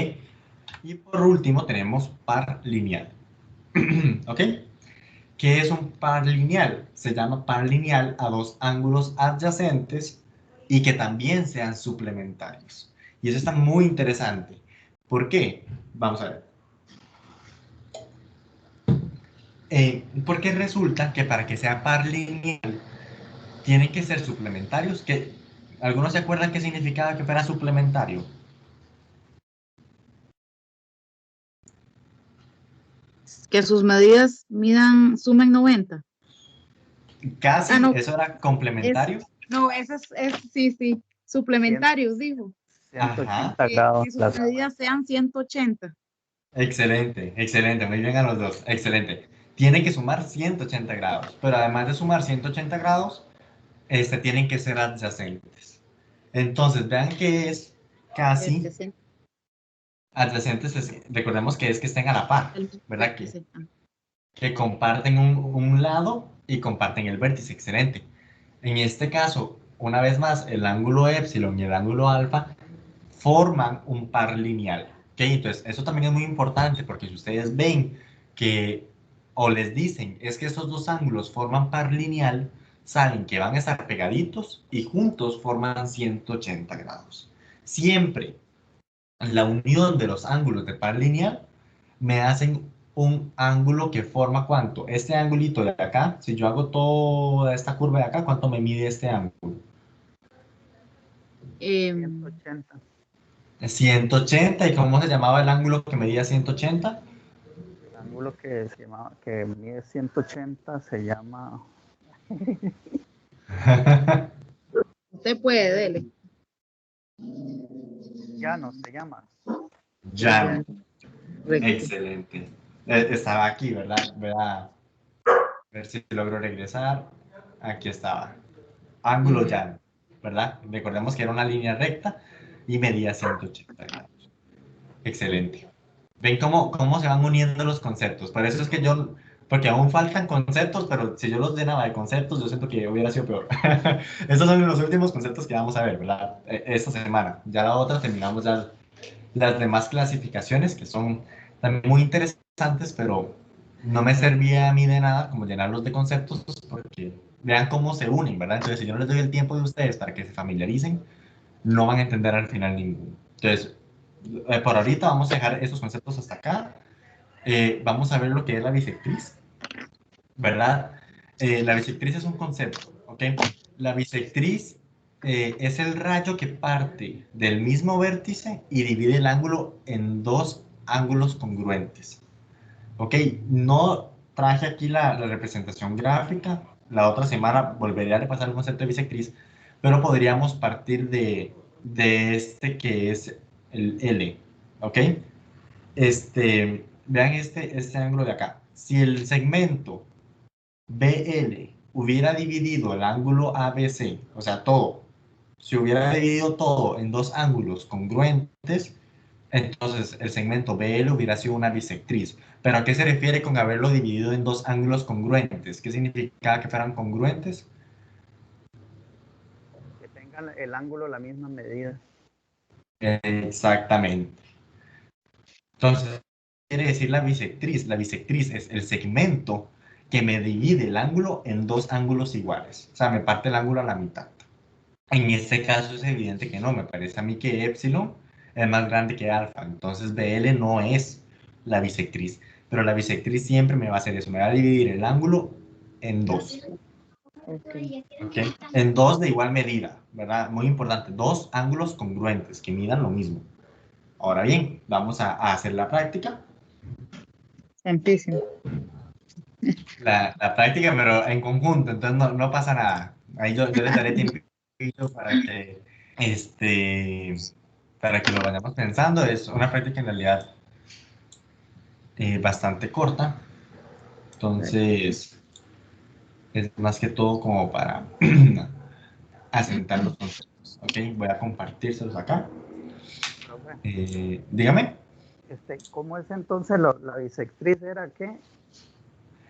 Y por último tenemos par lineal. ¿Ok? ¿Qué es un par lineal? Se llama par lineal a dos ángulos adyacentes y que también sean suplementarios. Y eso está muy interesante. ¿Por qué? Vamos a ver. Porque resulta que para que sea par lineal tienen que ser suplementarios. ¿Algunos se acuerdan qué significaba que fuera suplementario? Que sus medidas sumen 90. Casi, Ah, no, eso era complementario. no, eso sí, suplementarios, dijo. Ajá, 180 grados. Que sus medidas sean 180. excelente, excelente, muy bien a los dos, excelente. Tiene que sumar 180 grados, pero además de sumar 180 grados, tienen que ser adyacentes. Entonces, vean que es casi adyacentes, recordemos que es que estén a la par, ¿verdad? Que comparten un lado y comparten el vértice, excelente. En este caso, una vez más, el ángulo epsilon y el ángulo alfa forman un par lineal. ¿Ok? Entonces, eso también es muy importante porque si ustedes ven que, o les dicen, es que estos dos ángulos forman par lineal, saben que van a estar pegaditos y juntos forman 180 grados. Siempre la unión de los ángulos de par lineal me hacen un ángulo que forma ¿cuánto? Este angulito de acá, si yo hago toda esta curva de acá, ¿cuánto me mide este ángulo? 180. 180, ¿y cómo se llamaba el ángulo que medía 180? El ángulo que mide 180 se llama. Usted puede, dele. Llano se llama. Ya, Correcto. excelente. Estaba aquí, ¿verdad? Voy a ver si logro regresar. Aquí estaba. Ángulo llano, ¿verdad? Recordemos que era una línea recta y medía 180 grados. Excelente. ¿Ven cómo se van uniendo los conceptos? Por eso es que porque aún faltan conceptos, pero si yo los llenaba de conceptos, yo siento que hubiera sido peor. Estos son los últimos conceptos que vamos a ver, ¿verdad? Esta semana. Ya la otra terminamos ya las demás clasificaciones, que son también muy interesantes, pero no me servía a mí de nada como llenarlos de conceptos, porque vean cómo se unen, ¿verdad? Entonces, si yo no les doy el tiempo de ustedes para que se familiaricen, no van a entender al final ninguno. Entonces, por ahorita vamos a dejar esos conceptos hasta acá. Vamos a ver lo que es la bisectriz, ¿verdad? La bisectriz es un concepto, ¿ok? La bisectriz es el rayo que parte del mismo vértice y divide el ángulo en dos ángulos congruentes, ¿ok? No traje aquí la representación gráfica. La otra semana volveré a repasar el concepto de bisectriz, pero podríamos partir de este que es el L, ¿ok? Vean este ángulo de acá. Si el segmento BL hubiera dividido el ángulo ABC, o sea, todo, si hubiera dividido todo en dos ángulos congruentes, entonces el segmento BL hubiera sido una bisectriz. ¿Pero a qué se refiere con haberlo dividido en dos ángulos congruentes? ¿Qué significa que fueran congruentes? Que tengan el ángulo la misma medida. Exactamente. Entonces, quiere decir la bisectriz. La bisectriz es el segmento que me divide el ángulo en dos ángulos iguales. O sea, me parte el ángulo a la mitad. En este caso es evidente que no. Me parece a mí que epsilon es más grande que alfa. Entonces, BL no es la bisectriz. Pero la bisectriz siempre me va a hacer eso. Me va a dividir el ángulo en dos. Okay. ¿Okay? En dos de igual medida, ¿verdad? Muy importante. Dos ángulos congruentes que midan lo mismo. Ahora bien, vamos a hacer la práctica. Santísimo. La práctica, pero en conjunto, entonces no pasa nada. Ahí yo les daré tiempo este, para que lo vayamos pensando. Es una práctica en realidad bastante corta, entonces es más que todo como para asentar los conceptos. Ok, voy a compartírselos acá. Dígame. ¿Cómo es entonces la bisectriz? ¿Era qué?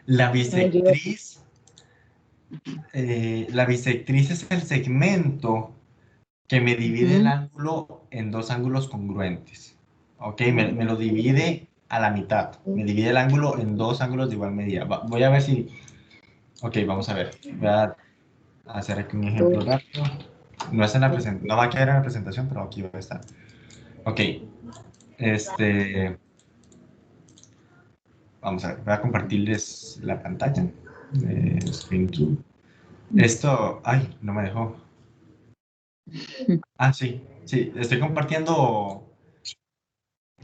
La bisectriz, la bisectriz es el segmento que me divide el ángulo en dos ángulos congruentes. Ok, me lo divide a la mitad. Me divide el ángulo en dos ángulos de igual medida. Voy a ver si... Ok, vamos a ver. Voy a hacer aquí un ejemplo rápido. No, es en la no va a quedar en la presentación, pero aquí va a estar. Ok. Vamos a ver. Voy a compartirles la pantalla. Screen two. Esto... Ay, no me dejó. Ah, sí. Sí, estoy compartiendo...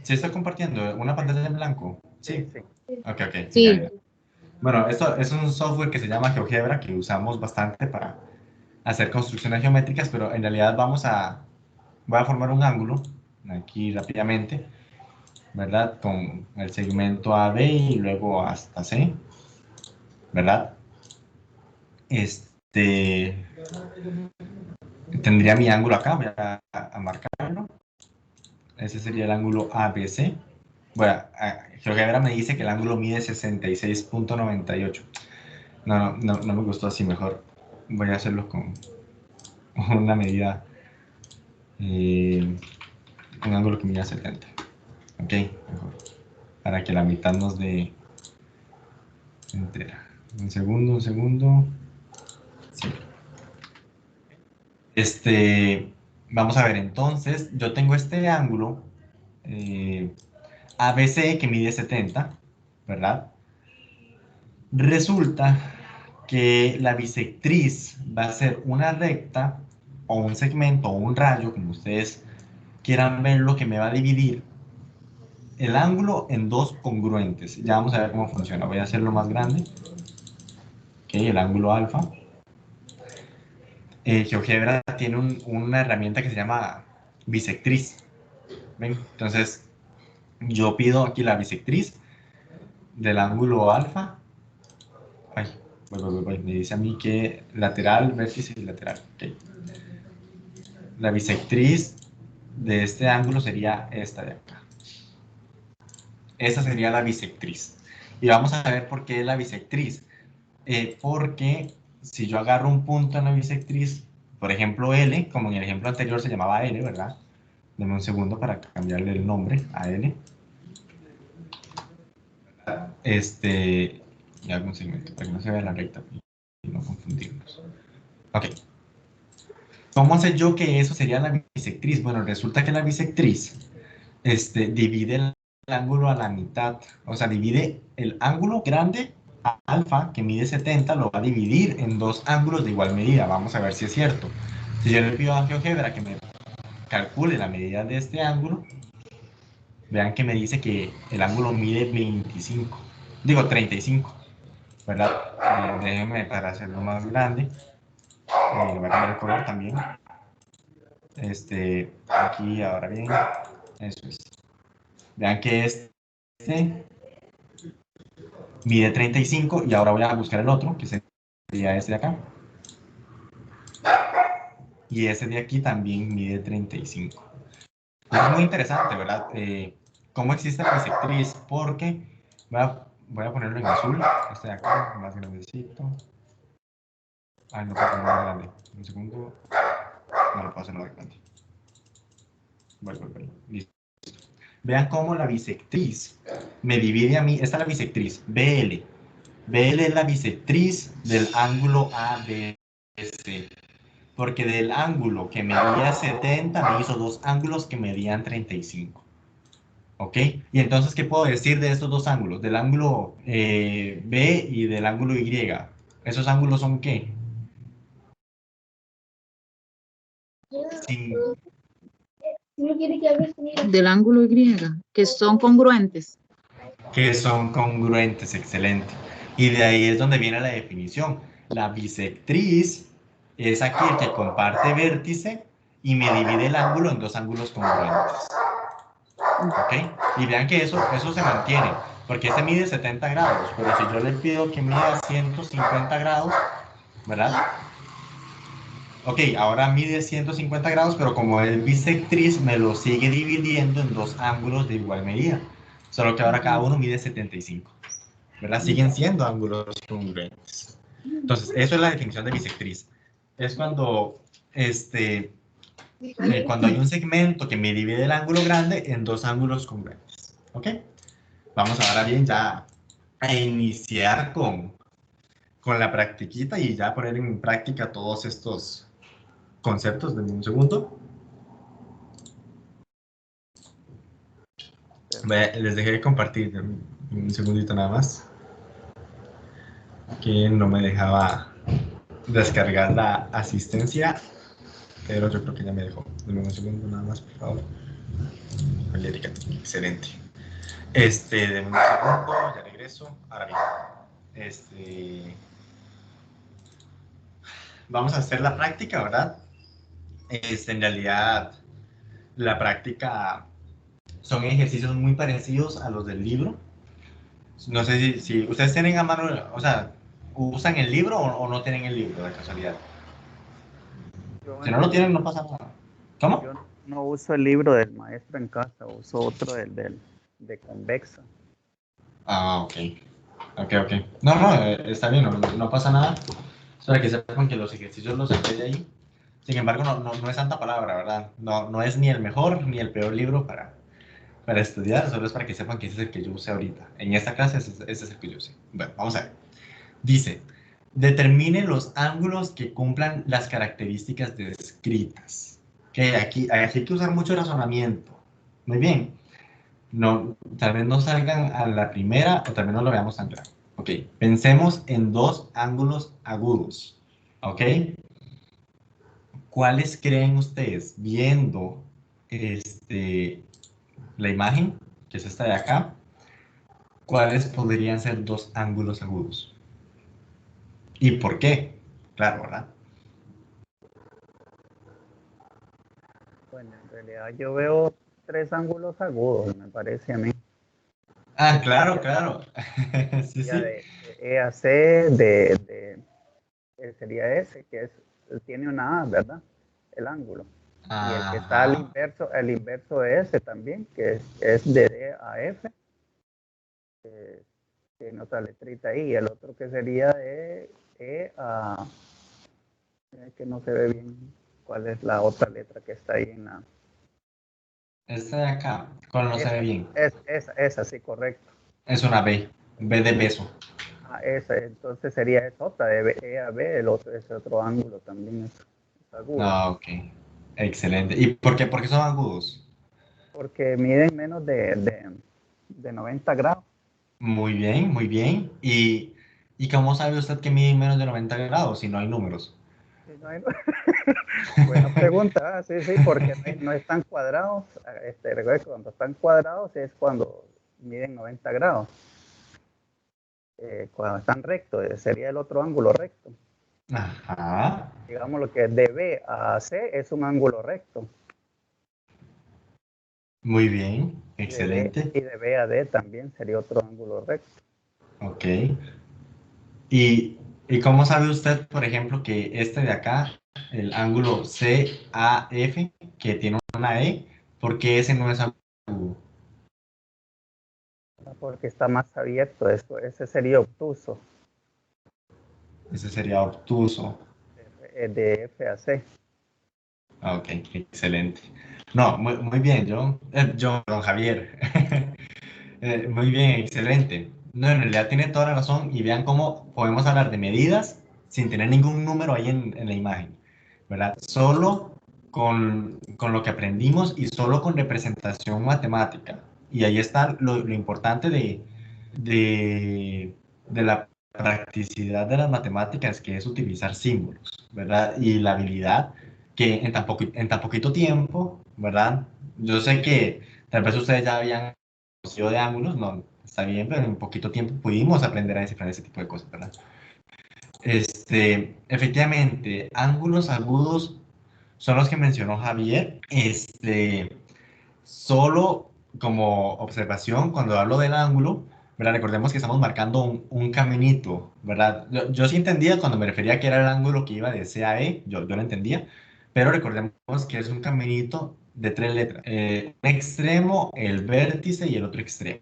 Sí, estoy compartiendo una pantalla en blanco. Sí. Sí. Ok, ok. Sí. Ya, ya. Bueno, esto es un software que se llama GeoGebra, que usamos bastante para hacer construcciones geométricas, pero en realidad voy a formar un ángulo, aquí rápidamente, ¿verdad? Con el segmento AB y luego hasta C, ¿verdad? Tendría mi ángulo acá, voy a marcarlo. Ese sería el ángulo ABC. Bueno, GeoGebra me dice que el ángulo mide 66.98. No me gustó así, mejor voy a hacerlo con una medida, un ángulo que mida 70. Ok, mejor. Para que la mitad nos dé entera. Un segundo. Sí. Vamos a ver, entonces, yo tengo este ángulo ABC que mide 70, ¿verdad? Resulta que la bisectriz va a ser una recta o un segmento o un rayo, como ustedes quieran verlo, que me va a dividir el ángulo en dos congruentes. Ya vamos a ver cómo funciona. Voy a hacerlo más grande. Ok, el ángulo alfa. GeoGebra tiene una herramienta que se llama bisectriz. ¿Ven? Entonces, yo pido aquí la bisectriz del ángulo alfa. Ay, voy. Me dice a mí que lateral, vértice y lateral. Okay. La bisectriz de este ángulo sería esta de acá. Esa sería la bisectriz. Y vamos a ver por qué es la bisectriz. Porque si yo agarro un punto en la bisectriz, por ejemplo L, como en el ejemplo anterior se llamaba L, ¿verdad? Deme un segundo para cambiarle el nombre a L. Y hago un segmento para que no se vea la recta y no confundirnos. Ok. ¿Cómo sé yo que eso sería la bisectriz? Bueno, resulta que la bisectriz divide el ángulo a la mitad. O sea, divide el ángulo grande, alfa, que mide 70, lo va a dividir en dos ángulos de igual medida. Vamos a ver si es cierto. Si yo le pido a GeoGebra que me calcule la medida de este ángulo, vean que me dice que el ángulo mide 25. Digo, 35. ¿Verdad? Déjenme para hacerlo más grande. Le voy a cambiar el color también. Aquí, ahora bien. Eso es. Vean que mide 35 y ahora voy a buscar el otro, que sería este de acá. Y ese de aquí también mide 35. Es muy interesante, ¿verdad? ¿Cómo existe la bisectriz? Porque voy a ponerlo en azul. Este de acá, más grandecito. Ay, no puedo ponerlo más grande. Un segundo. No lo puedo hacer más grande. Voy. Listo. Vean cómo la bisectriz me divide a mí. Esta es la bisectriz, BL. BL es la bisectriz del ángulo ABC. Porque del ángulo que medía 70 me hizo dos ángulos que medían 35. ¿Ok? Y entonces, ¿qué puedo decir de estos dos ángulos? Del ángulo B y del ángulo Y. ¿Esos ángulos son qué? Sí. Del ángulo Y, que son congruentes. Que son congruentes, excelente. Y de ahí es donde viene la definición. La bisectriz es aquel que comparte vértice y me divide el ángulo en dos ángulos congruentes. ¿Ok? Y vean que eso se mantiene, porque este mide 70 grados, pero si yo le pido que mida 150 grados, ¿verdad? Ok, ahora mide 150 grados, pero como es bisectriz, me lo sigue dividiendo en dos ángulos de igual medida. Solo que ahora cada uno mide 75. ¿Verdad? Siguen siendo ángulos congruentes. Entonces, eso es la definición de bisectriz. Es cuando, cuando hay un segmento que me divide el ángulo grande en dos ángulos congruentes. ¿Ok? Vamos ahora bien ya a iniciar con la practiquita y ya poner en práctica todos estos conceptos. Denme un segundo. Les dejé de compartir un segundito nada más. Que no me dejaba descargar la asistencia, pero yo creo que ya me dejó. Denme un segundo nada más, por favor. Excelente. De un segundo, ya regreso. Ahora bien, vamos a hacer la práctica, ¿verdad? En realidad, la práctica son ejercicios muy parecidos a los del libro. No sé si ustedes tienen a mano, o sea, usan el libro o no tienen el libro, de casualidad. Yo Si no lo tienen, no pasa nada. ¿Cómo? yo no uso el libro del maestro en casa, uso otro de Convexa. Ah, ok. Ok, ok. No, no, está bien, no pasa nada. Es para que sepan que los ejercicios los saqué de ahí. Sin embargo, no es santa palabra, ¿verdad? No es ni el mejor ni el peor libro para estudiar, solo es para que sepan que ese es el que yo usé ahorita. En esta clase ese es el que yo usé. Bueno, vamos a ver. Dice, determine los ángulos que cumplan las características descritas. Que aquí hay que usar mucho razonamiento. Muy bien. No, tal vez no salgan a la primera o tal vez no lo veamos tan claro. Ok, pensemos en dos ángulos agudos. Ok, ¿cuáles creen ustedes viendo la imagen, que es esta de acá? ¿Cuáles podrían ser dos ángulos agudos? ¿Y por qué? Claro, ¿verdad? Bueno, en realidad yo veo 3 ángulos agudos, me parece a mí. Ah, Que claro, sería, claro. Sí, sería sí. de E a C, sería ese, tiene una A, ¿verdad? El ángulo. Y el que está Ajá. el inverso de ese también, que es de D a F, que tiene otra letrita ahí. Y el otro que sería de E a, que no se ve bien cuál es la otra letra que está ahí en la... Esta de acá, ¿cuál no se ve bien? Esa, sí, correcto. Es una B. B de beso. Ah, esa, entonces sería esa otra, de E a B, el otro, ese otro ángulo también es agudo. Ah, ok. Excelente. ¿Y por qué? Porque son agudos. Porque miden menos de 90 grados. Muy bien, muy bien. ¿Y cómo sabe usted que miden menos de 90 grados si no hay números? Sí, buena pregunta, sí, sí, porque no están cuadrados. Recuerda que cuando están cuadrados es cuando miden 90 grados. Cuando están rectos, sería el otro ángulo recto. Ajá. Digamos lo que es de B a C es un ángulo recto. Muy bien. Y Excelente. de B a D también sería otro ángulo recto. Ok. ¿Y, y cómo sabe usted, por ejemplo, que este de acá, el ángulo CAF, que tiene una E, ¿por qué ese no es agudo? Porque está más abierto, ese sería obtuso, Ese sería obtuso. de F a C. Ah, ok, excelente. No, muy bien, don Javier. Muy bien, excelente. No, en realidad tiene toda la razón y vean cómo podemos hablar de medidas sin tener ningún número ahí en la imagen, ¿verdad? Solo con lo que aprendimos y solo con representación matemática. Y ahí está lo importante de la practicidad de las matemáticas, que es utilizar símbolos, ¿verdad? Y la habilidad que en tan poquito tiempo, ¿verdad? Yo sé que tal vez ustedes ya habían conocido de ángulos, no, está bien, pero en poquito tiempo pudimos aprender a descifrar ese tipo de cosas, ¿verdad? Efectivamente, ángulos agudos son los que mencionó Javier. Solo como observación, cuando hablo del ángulo, ¿verdad? Recordemos que estamos marcando un caminito, ¿verdad? Yo sí entendía cuando me refería a que era el ángulo que iba de C a E, yo lo entendía, pero recordemos que es un caminito de 3 letras. Un extremo, el vértice y el otro extremo,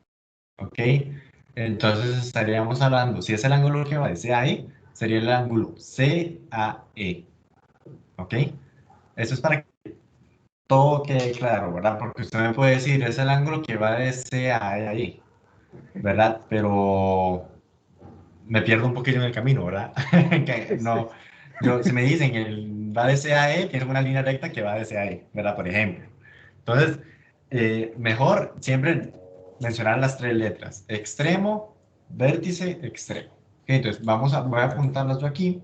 ¿ok? Entonces estaríamos hablando, si es el ángulo que va de C a E, sería el ángulo C a E, ¿ok? Eso es para todo quede claro, ¿verdad? Porque usted me puede decir, es el ángulo que va de C a E ahí, ¿verdad? Pero me pierdo un poquito en el camino, ¿verdad? Que no, si me dicen, va de C a E, que es una línea recta que va de C a E, ¿verdad? Por ejemplo. Entonces, mejor siempre mencionar las 3 letras, extremo, vértice, extremo. Ok, entonces, voy a apuntarlas yo aquí.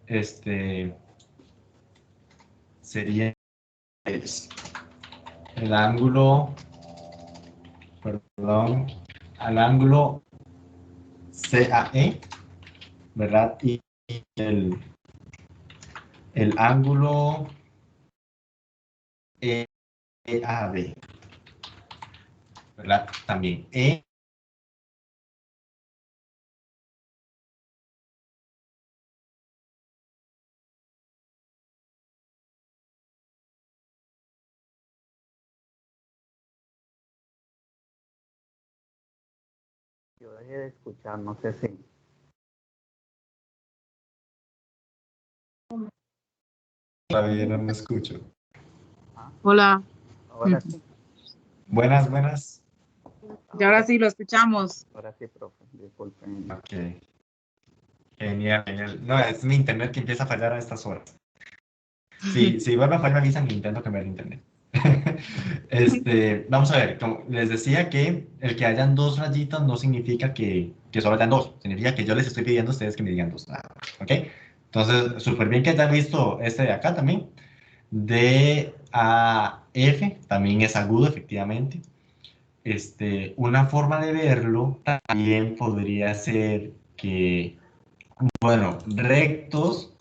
Este sería el ángulo perdón, al ángulo CAE, ¿verdad? Y el, el ángulo EAB, ¿verdad? También Yo dejé de escuchar, no sé si. todavía no me escucho. Hola. Ahora sí. Buenas, buenas. Y ahora sí lo escuchamos. Ahora sí, profe, disculpen. Ok. Genial, genial. No, es mi internet que empieza a fallar a estas horas. Si vuelve a fallar, me avisan y intento cambiar el internet. Vamos a ver, como les decía que el que hayan dos rayitas no significa que solo hayan dos, significa que yo les estoy pidiendo a ustedes que me digan dos. ¿Ok? Entonces, súper bien que hayan visto este de acá también. D, A, F, también es agudo, efectivamente. Una forma de verlo también podría ser que, bueno, rectos.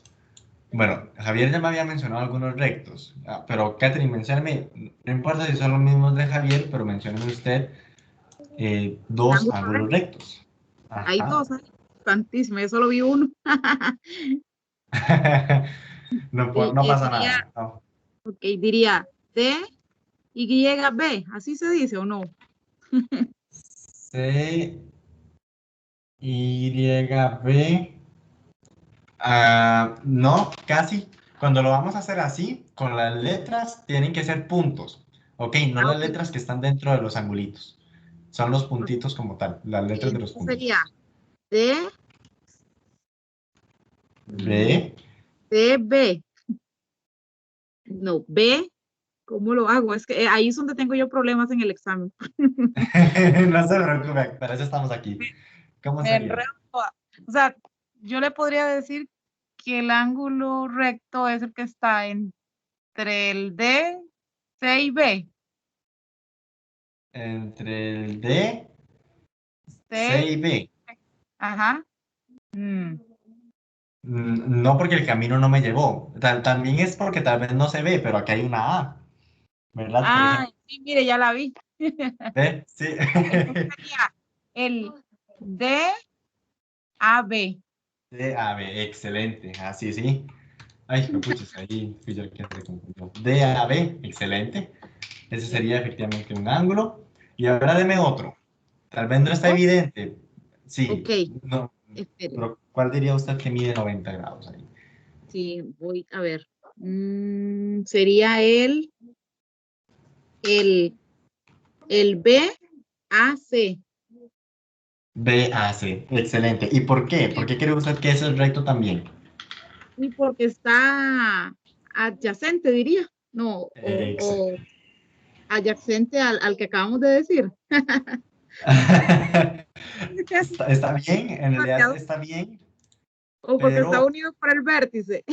Bueno, Javier ya me había mencionado algunos rectos, pero Catherine, mencióname, no importa si son los mismos de Javier, pero mencióneme usted dos Ángulo ángulos recto. rectos. Hay Ajá. dos, tantísimo, yo solo vi uno. No, Y, no pasa sería, nada. No. ok, diría D, Y, B, ¿así se dice o no? C, Y, B. No, casi. Cuando lo vamos a hacer así, con las letras tienen que ser puntos. Ok, no Ah, las ok. letras que están dentro de los angulitos. Son los puntitos como tal, las letras de los Entonces sería puntitos. D, B. D, B. No, B, ¿cómo lo hago? Es que ahí es donde tengo yo problemas en el examen. No se preocupe, para eso estamos aquí. ¿Cómo Me sería? enredo toda. O sea, yo le podría decir que el ángulo recto es el que está entre el D, C y B. Entre el D, C C, y B. ajá. Mm. No porque el camino no me llevó. También es porque tal vez no se ve, pero aquí hay una A, ¿verdad? Por Ah, ejemplo. sí, mire, ya la vi. ¿Ve? Sí. Entonces sería el D, A, B. D, A, B, excelente. Así, sí. Ay, me puches, ahí fui yo el que se confundió. D, A, B, excelente. Ese sería efectivamente un ángulo. Y ahora deme otro. Tal vez no está ¿Oh? evidente. Ok, Sí, no. espere. Pero ¿cuál diría usted que mide 90 grados ahí? Sí, voy a ver. Sería el, el B, A, C. B, A, C. Excelente. ¿Y por qué? ¿Por qué cree usted que eso es recto también? Y porque está adyacente, diría. No, Excelente. o adyacente al que acabamos de decir. Está bien, en realidad Demasiado. está bien, O porque está pero unido por el vértice.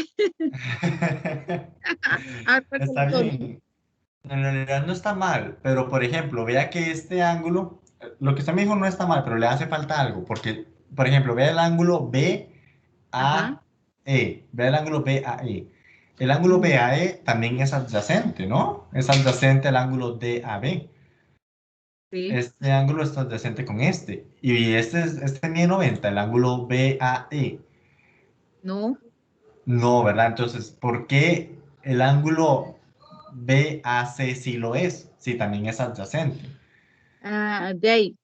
A ver, cuéntame está entonces. bien. En realidad no está mal, pero por ejemplo, vea que este ángulo, lo que usted me dijo no está mal, pero le hace falta algo, porque, por ejemplo, vea el ángulo Ajá. BAE, vea el ángulo BAE. El ángulo Ujú, BAE también es adyacente, ¿no? Es adyacente al ángulo DAB. sí. Este ángulo está adyacente con este, y este mide 90, el ángulo BAE. No. No, ¿verdad? Entonces, ¿por qué el ángulo BAC sí lo es? Sí, también es adyacente. De ahí.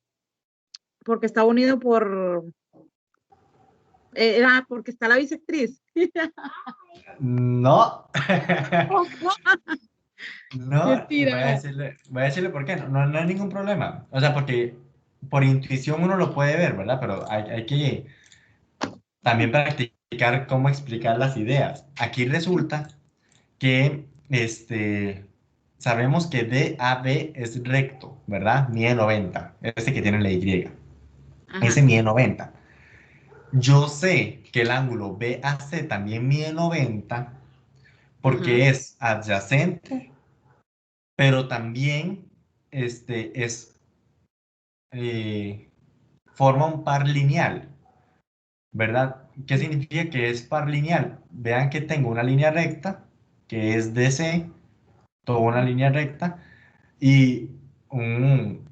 Porque está unido por. Porque está la bisectriz. No. Ojo, No, mentira. voy a decirle por qué. No, no hay ningún problema. O sea, porque por intuición uno lo puede ver, ¿verdad? Pero hay que también practicar cómo explicar las ideas. Aquí resulta que sabemos que DAB es recto, ¿verdad? Mide 90, ese que tiene la Y. Ese Ajá. mide 90. Yo sé que el ángulo BAC también mide 90 Ajá. porque es adyacente, pero también es forma un par lineal, ¿verdad? ¿Qué significa que es par lineal? Vean que tengo una línea recta, que es DC, toda una línea recta, y un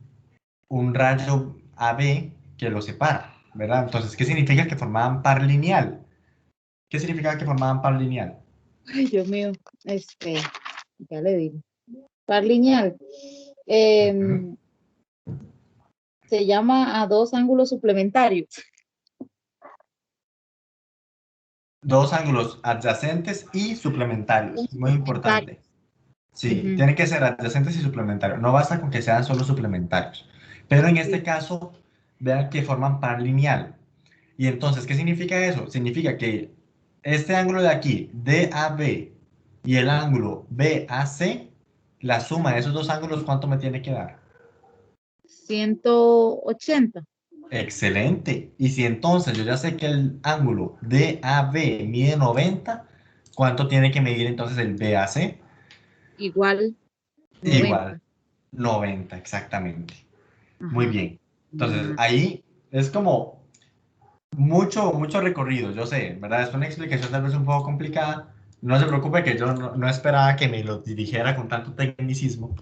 rayo AB que lo separa, ¿verdad? Entonces, ¿qué significa que formaban par lineal? ¿Qué significa que formaban par lineal? Ay, Dios mío, ya le digo. Par lineal. Em, Ujú. Se llama a dos ángulos suplementarios. Dos ángulos adyacentes y suplementarios, muy Suplementarios. importante. Sí, Ujú. tienen que ser adyacentes y suplementarios. No basta con que sean solo suplementarios. Pero en este Sí. caso, vean que forman par lineal. Y entonces, ¿qué significa eso? Significa que este ángulo de aquí, DAB, y el ángulo BAC, la suma de esos dos ángulos, ¿cuánto me tiene que dar? 180. Excelente. Y si entonces yo ya sé que el ángulo DAB mide 90, ¿cuánto tiene que medir entonces el BAC? Igual Igual, 90. 90, exactamente. Muy Ajá. bien. Entonces, ahí es como mucho recorrido, yo sé, ¿verdad? Es una explicación tal vez un poco complicada. No se preocupe que yo no esperaba que me lo dirigiera con tanto tecnicismo,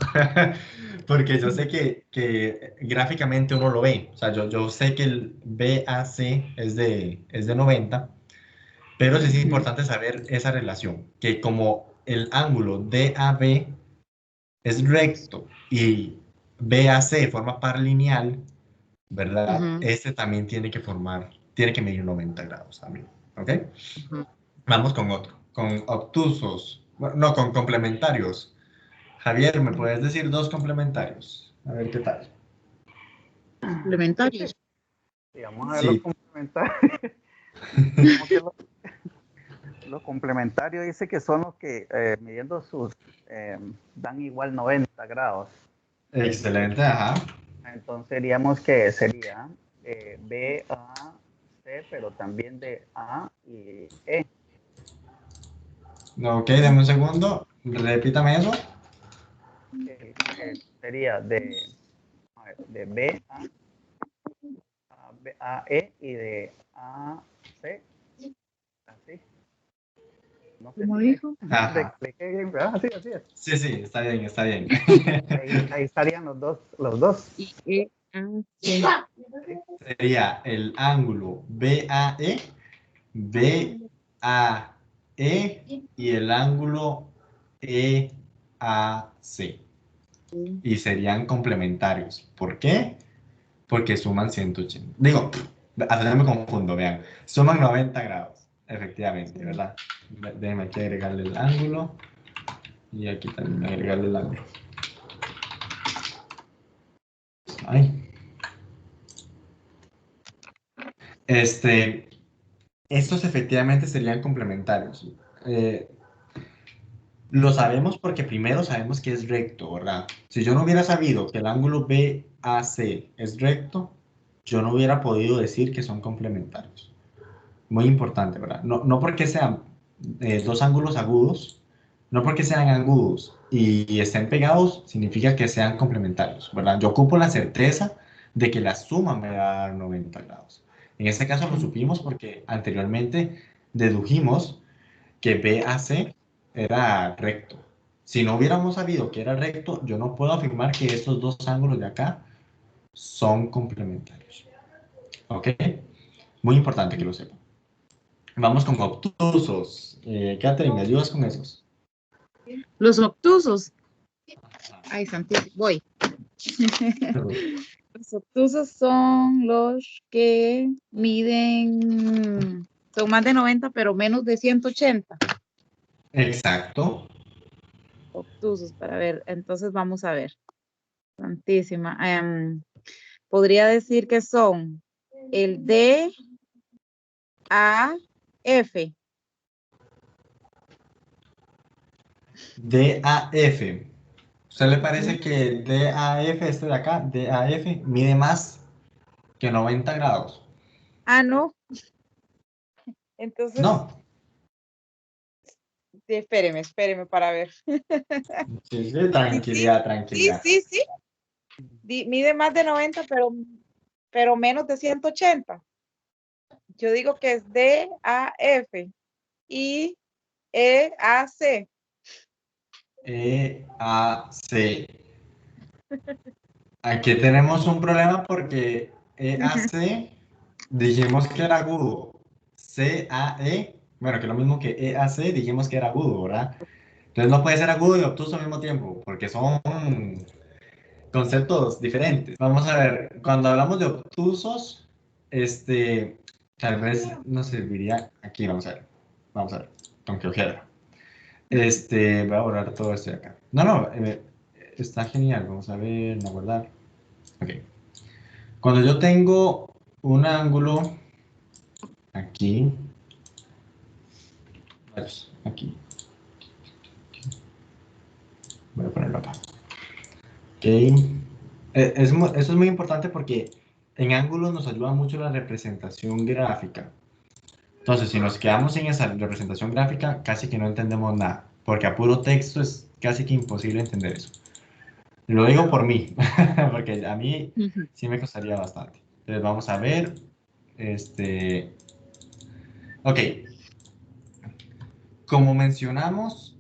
porque yo sé que gráficamente uno lo ve. O sea, yo sé que el BAC es de 90, pero sí es Ujú. importante saber esa relación, que como el ángulo DAB es recto y BAC forma par lineal, ¿verdad? Ajá. Este también tiene que medir 90 grados también, ¿ok? Ajá. Vamos con otro, con obtusos, bueno, no, con complementarios. Javier, ¿me puedes decir dos complementarios? A ver qué tal. Suplementarios. Y vamos a ver los Sí. complementarios. Como que los complementarios dice que son los que midiendo sus dan igual 90 grados. Excelente, ajá. Entonces diríamos que sería B, A, C, pero también de A y E. Ok, dame un segundo. Repítame eso. Sería de B a E y de A, C, así. No sé ¿Cómo si me dijo? Ajá. expliqué bien, ¿verdad? Así, así es. Sí, sí, está bien, está bien. Ahí estarían los dos. Y A, C. ¿Sí? Sería el ángulo BAE, BAE y el ángulo EAC. Y serían complementarios. ¿Por qué? Porque suman 180. Digo, hasta yo me confundo, vean. Suman 90 grados, efectivamente, Sí. ¿verdad? Déjenme aquí agregarle el ángulo. Y aquí también agregarle el ángulo. Ay. Estos efectivamente serían complementarios. Eh, Lo sabemos porque primero sabemos que es recto, ¿verdad? Si yo no hubiera sabido que el ángulo BAC es recto, yo no hubiera podido decir que son complementarios. Muy importante, ¿verdad? No porque sean dos ángulos agudos, no porque sean agudos y estén pegados, significa que sean complementarios, ¿verdad? Yo ocupo la certeza de que la suma me va a dar 90 grados. En este caso lo supimos porque anteriormente dedujimos que BAC era recto. Si no hubiéramos sabido que era recto, yo no puedo afirmar que estos dos ángulos de acá son complementarios. ¿Ok? Muy importante que lo sepan. Vamos con obtusos. Catherine, ¿me ayudas con esos? Los obtusos. Ay, santísimo. Voy. Los obtusos son los que miden, son más de 90, pero menos de 180. Exacto. Obtusos, para ver. Entonces vamos a ver. Santísima. Podría decir que son el D, A, F. DAF. ¿Usted le Ujú. parece que el DAF, este de acá, DAF, mide más que 90 grados? Ah, no. Entonces, No. sí, espéreme para ver. Sí, sí, Sí, sí, tranquilidad, sí, tranquilidad. sí, sí. mide más de 90, pero menos de 180. Yo digo que es DAF y EAC. EAC. Aquí tenemos un problema porque EAC dijimos que era agudo. CAE, bueno, que es lo mismo que EAC, dijimos que era agudo, ¿verdad? Entonces no puede ser agudo y obtuso al mismo tiempo, porque son conceptos diferentes. Vamos a ver, cuando hablamos de obtusos, tal vez nos serviría, aquí vamos a ver, con qué ojera. Voy a borrar todo esto de acá. No, está genial, vamos a ver, no guardar. Ok. Cuando yo tengo un ángulo aquí, pues, aquí, voy a ponerlo acá. Ok. Eso es muy importante porque en ángulos nos ayuda mucho la representación gráfica. Entonces, si nos quedamos en esa representación gráfica, casi que no entendemos nada, porque a puro texto es casi que imposible entender eso. Lo digo por mí, porque a mí sí me costaría bastante. Entonces, vamos a ver. Ok. Como mencionamos,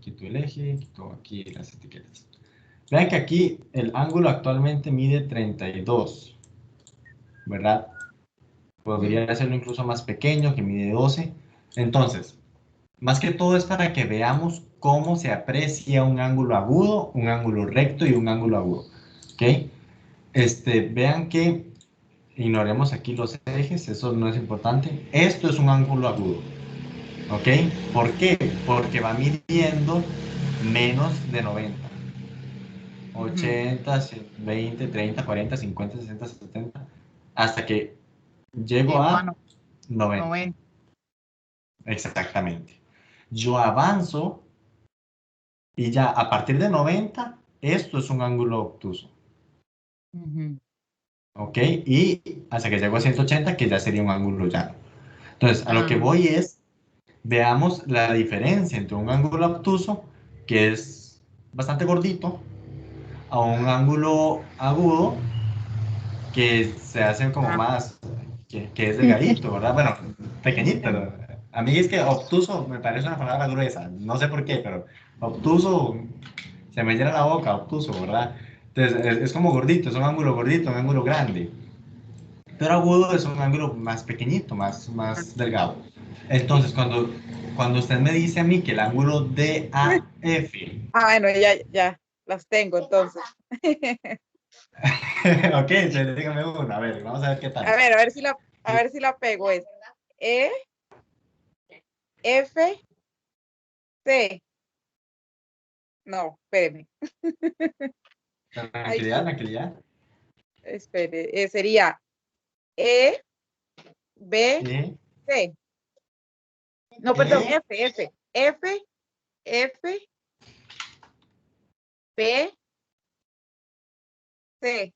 quito el eje, quito aquí las etiquetas. Vean que aquí el ángulo actualmente mide 32, ¿verdad? Podría hacerlo incluso más pequeño, que mide 12. Entonces, más que todo es para que veamos cómo se aprecia un ángulo agudo, un ángulo recto y un ángulo agudo. ¿Ok? Vean que ignoremos aquí los ejes, eso no es importante. Esto es un ángulo agudo. ¿Ok? ¿Por qué? Porque va midiendo menos de 90. 80, 20, 30, 40, 50, 60, 70, hasta que llego a 90. 90. Exactamente. Yo avanzo y ya a partir de 90, esto es un ángulo obtuso. ¿Ok? Y hasta que llego a 180, que ya sería un ángulo llano. Entonces, a lo que voy es, veamos la diferencia entre un ángulo obtuso, que es bastante gordito, a un ángulo agudo, que se hace como más, que es delgadito, ¿verdad? Bueno, pequeñito. A mí es que obtuso me parece una palabra gruesa, no sé por qué, pero obtuso se me llena la boca, obtuso, ¿verdad? Entonces es como gordito, es un ángulo gordito, un ángulo grande. Pero agudo es un ángulo más pequeñito, más delgado. Entonces, cuando usted me dice a mí que el ángulo DAF... Bueno, ya, las tengo entonces. Ok, entonces dígame uno, a ver, vamos a ver qué tal. A ver si la pego. Es E, F, C. No, espéreme. Tranquilidad, tranquilidad. Espere, sería E, B, C. No, perdón, F, B, C.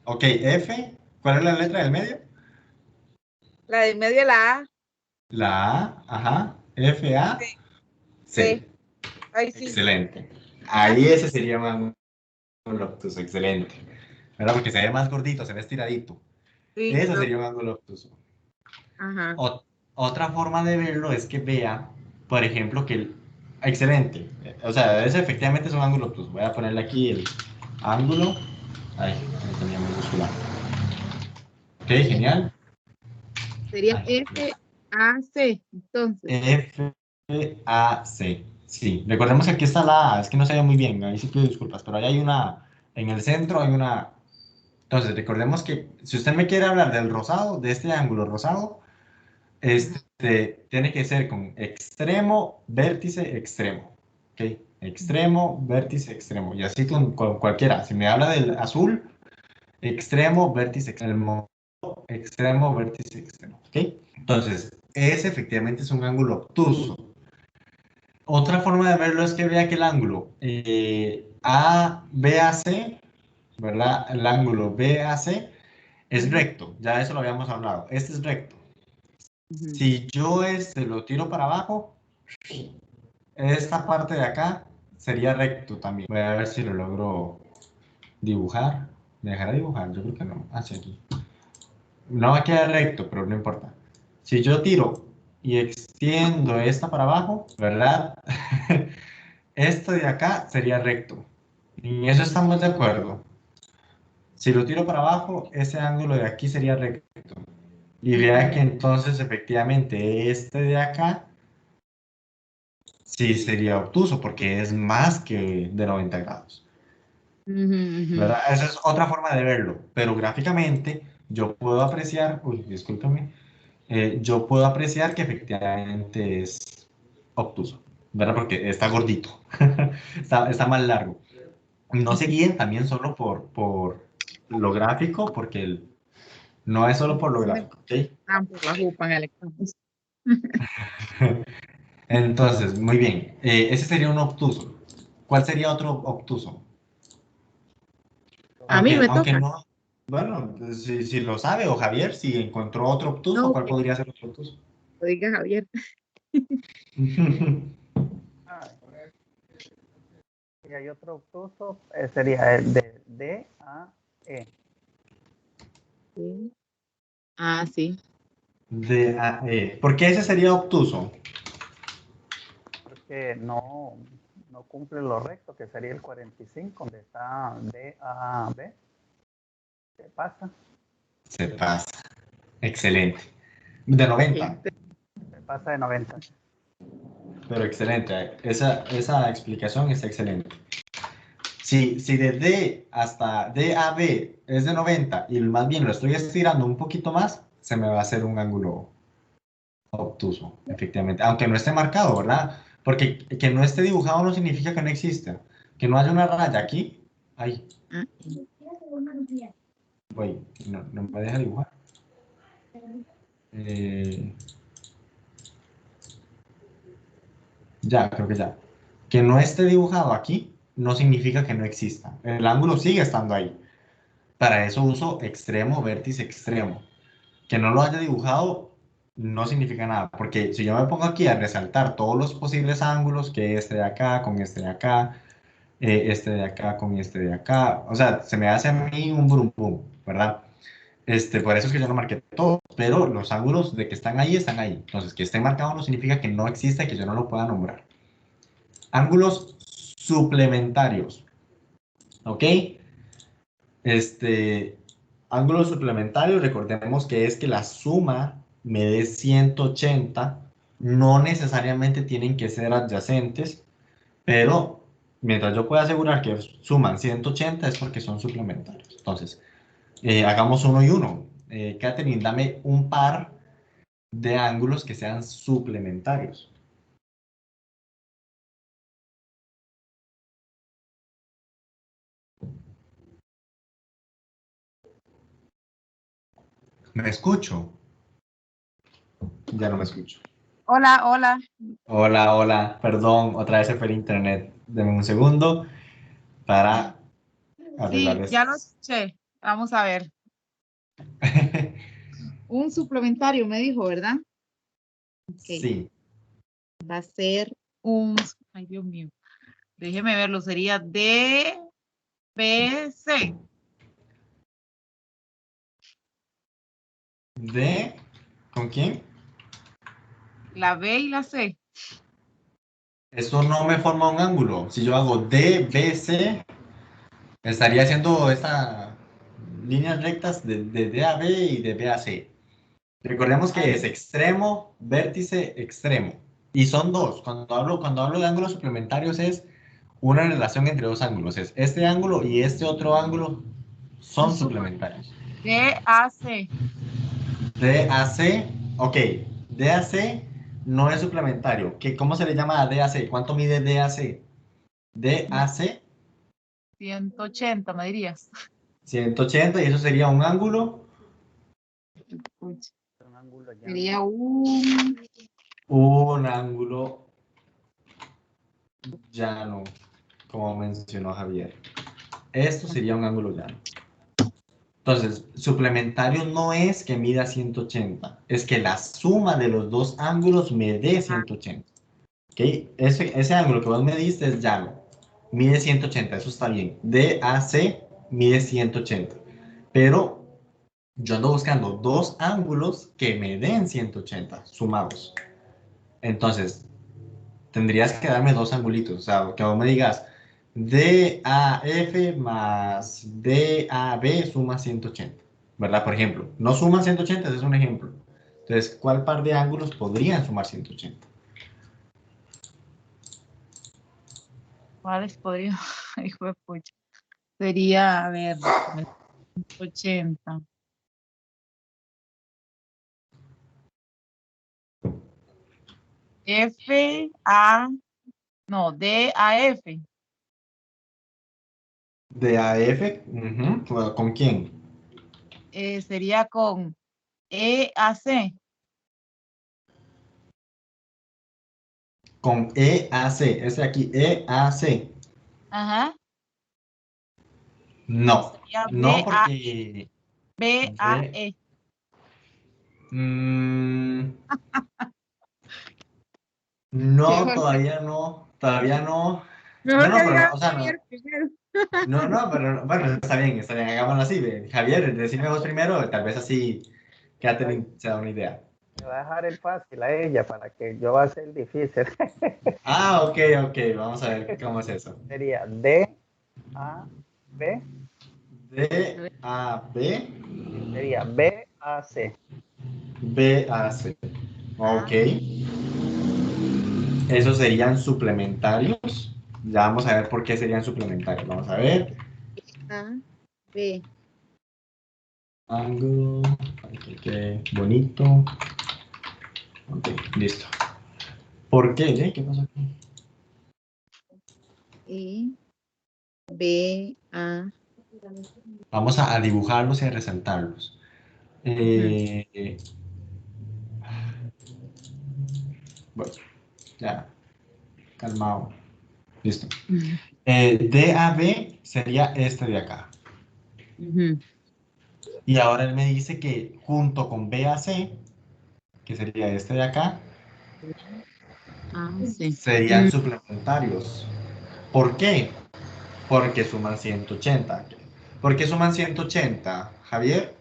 Ok, F. ¿Cuál es la letra del medio? La del medio, la A. La A, ajá. F, A, C. C. Ahí sí. Excelente. Ahí ese sería un ángulo obtuso, excelente. ¿Verdad? Porque se ve más gordito, se ve estiradito. Sí, Eso sería un ángulo obtuso. ajá. Otra forma de verlo es que vea, por ejemplo, que excelente. O sea, ese efectivamente es un ángulo obtuso. Voy a ponerle aquí el ángulo. Ay, no tenía minúscula. Ok, genial. Sería Ay. F, A, C. Entonces. F, A, C. Sí, recordemos que aquí está la A, es que no se ve muy bien, ahí sí pido disculpas, pero ahí hay una, en el centro hay una. Entonces, recordemos que si usted me quiere hablar del rosado, de este ángulo rosado, tiene que ser con extremo, vértice, extremo. ¿Ok? Extremo, vértice, extremo. Y así con cualquiera. Si me habla del azul, extremo, vértice, extremo. Extremo, vértice, extremo. ¿Ok? Entonces, ese efectivamente es un ángulo obtuso. Otra forma de verlo es que vea que el ángulo BAC, ¿verdad? El ángulo BAC es recto. Ya eso lo habíamos hablado. Este es recto. Si yo lo tiro para abajo, esta parte de acá sería recto también. Voy a ver si lo logro dibujar. ¿Me dejará dibujar? Yo creo que no. Hacia aquí. No va a quedar recto, pero no importa. Si yo tiro y extiendo esta para abajo, ¿verdad? Esto de acá sería recto. Y en eso estamos de acuerdo. Si lo tiro para abajo, ese ángulo de aquí sería recto. Y vea que entonces efectivamente este de acá sí sería obtuso porque es más que de 90 grados. ¿Verdad? Esa es otra forma de verlo. Pero gráficamente yo puedo apreciar, uy, discúlpame, yo puedo apreciar que efectivamente es obtuso. ¿Verdad? Porque está gordito. Está más largo. No se guíen también solo por lo gráfico, porque no es solo por lo gráfico, ¿ok? Por la jupa en el examen. Entonces, muy bien. Ese sería un obtuso. ¿Cuál sería otro obtuso? A mí me Aunque toca. no. Bueno, si lo sabe, o Javier, si encontró otro obtuso, No, ¿cuál que podría ser otro obtuso? lo diga Javier. Y hay otro obtuso, sería el de D a E. Sí. Ah, sí. ¿Por qué ese sería obtuso? Porque no cumple lo recto, que sería el 45, donde está D a B. ¿Qué pasa? Se pasa. Excelente. De 90. Se pasa de 90. Pero excelente. Esa explicación está excelente. Si de D hasta DAB es de 90 y más bien lo estoy estirando un poquito más, se me va a hacer un ángulo obtuso, efectivamente. Aunque no esté marcado, ¿verdad? Porque que no esté dibujado no significa que no exista. Que no haya una raya aquí. Ay, Ah, voy, no me deja dibujar. Ya, creo que ya. Que no esté dibujado aquí no significa que no exista. El ángulo sigue estando ahí. Para eso uso extremo, vértice, extremo. Que no lo haya dibujado no significa nada, porque si yo me pongo aquí a resaltar todos los posibles ángulos, que este de acá con este de acá, este de acá con este de acá, o sea, se me hace a mí un brum brum, ¿verdad? Por eso es que yo no marqué todo, pero los ángulos de que están ahí, están ahí. Entonces, que estén marcados no significa que no exista y que yo no lo pueda nombrar. Ángulos suplementarios, ¿ok? Ángulos suplementarios, recordemos que es que la suma me dé 180, no necesariamente tienen que ser adyacentes, pero mientras yo pueda asegurar que suman 180 es porque son suplementarios. Entonces, hagamos uno y uno. Catherine, dame un par de ángulos que sean suplementarios. ¿Me escucho? Ya no me escucho. hola, hola. Hola, hola, perdón, otra vez se fue el internet. Deme un segundo para arreglar Sí, esto. ya lo escuché. Vamos a ver. Un suplementario me dijo, ¿verdad? Ok. Sí, Va a ser un, ay Dios mío, déjeme verlo, sería DBC. ¿con quién? La B y la C. Eso no me forma un ángulo. Si yo hago DBC, estaría haciendo estas líneas rectas de D a B y de B a C. Recordemos A que ver, es extremo, vértice, extremo. Y son dos. Cuando hablo de ángulos suplementarios es una relación entre dos ángulos. Es este ángulo y este otro ángulo son suplementarios. DAC. DAC, ok. DAC no es suplementario. ¿Cómo se le llama a DAC? ¿Cuánto mide DAC? DAC 180, me dirías. 180 y eso sería un ángulo. Un ángulo llano. Sería un, Un ángulo llano, como mencionó Javier. Esto sería un ángulo llano. Entonces, suplementario no es que mida 180, es que la suma de los dos ángulos me dé 180. ¿Ok? Ese ángulo que vos me diste es llano. Mide 180, eso está bien. DAC mide 180. Pero yo ando buscando dos ángulos que me den 180 sumados. Entonces, tendrías que darme dos angulitos. O sea, que vos me digas DAF más DAB suma 180. ¿Verdad? Por ejemplo, no suman 180, ese es un ejemplo. Entonces, ¿cuál par de ángulos podrían sumar 180? ¿Cuáles podría? Hijo de pucha. Sería, a ver, 80. F, A, no, D, A, F. DAF, ujú, ¿con quién? Sería con E, A, C. Con EAC, este de aquí, EAC. Ajá. No, Sería no B, A, porque B, A, de, E. mm, no, Mejor, todavía no. No, mejor no, que pero, diga o sea, no, Javier primero. no, pero, bueno, está bien, hagámoslo así. Javier, decime vos primero, tal vez así Ay, Catherine se da una idea. le va a dejar el fácil a ella para que yo va a ser difícil. Ah, ok, vamos a ver cómo es eso. Sería D, A, B, DAB, y sería B, A, C. BAC. Ok, Ah, esos serían suplementarios. Ya vamos a ver por qué serían suplementarios. Vamos a ver. A, B. Ángulo. Ok, bonito. Ok, listo. ¿Por qué? ¿Qué pasó aquí? E, B, A. Vamos a dibujarlos y a resaltarlos. Ujú. Bueno, ya, calmado. Listo. Ujú. DAB sería este de acá. Ujú. Y ahora él me dice que junto con BAC, que sería este de acá, A, C. serían suplementarios. ¿Por qué? Porque suman 180. ¿Por qué suman 180, Javier?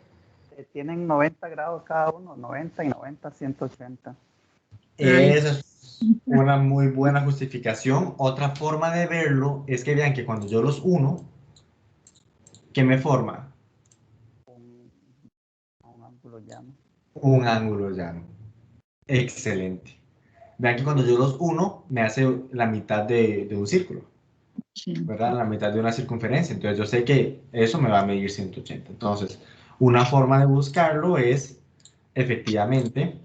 Tienen 90 grados cada uno, 90 y 90, 180. Ay, Esa es una muy buena justificación. Otra forma de verlo es que vean que cuando yo los uno, ¿qué me forma? Un, un ángulo llano. Un ángulo llano. Excelente. Vean que cuando yo los uno, me hace la mitad de un círculo, ¿verdad? La mitad de una circunferencia. Entonces yo sé que eso me va a medir 180. Entonces, una forma de buscarlo es, efectivamente,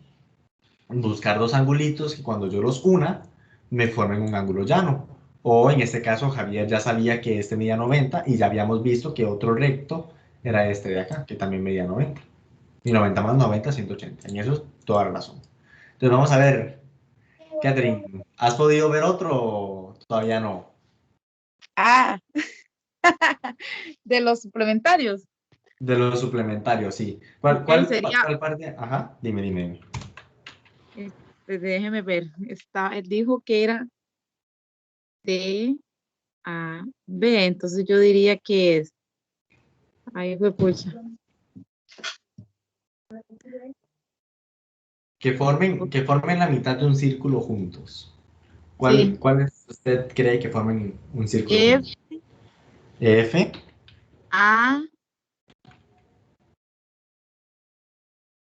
buscar dos angulitos que cuando yo los una, me formen un ángulo llano. O en este caso, Javier ya sabía que este medía 90 y ya habíamos visto que otro recto era este de acá, que también medía 90. Y 90 más 90, 180. En eso es toda la razón. Entonces vamos a ver, Catherine, ¿has podido ver otro o todavía no? Ah, de los suplementarios. De los suplementarios, sí. ¿Cuál, Ok, cuál, sería, cuál parte? Ajá, dime. déjeme ver, él dijo que era D, A, B, entonces yo diría que es, ahí fue pucha. Que formen la mitad de un círculo juntos. ¿Cuál, Sí, cuál usted cree que formen un círculo F, juntos? F, A,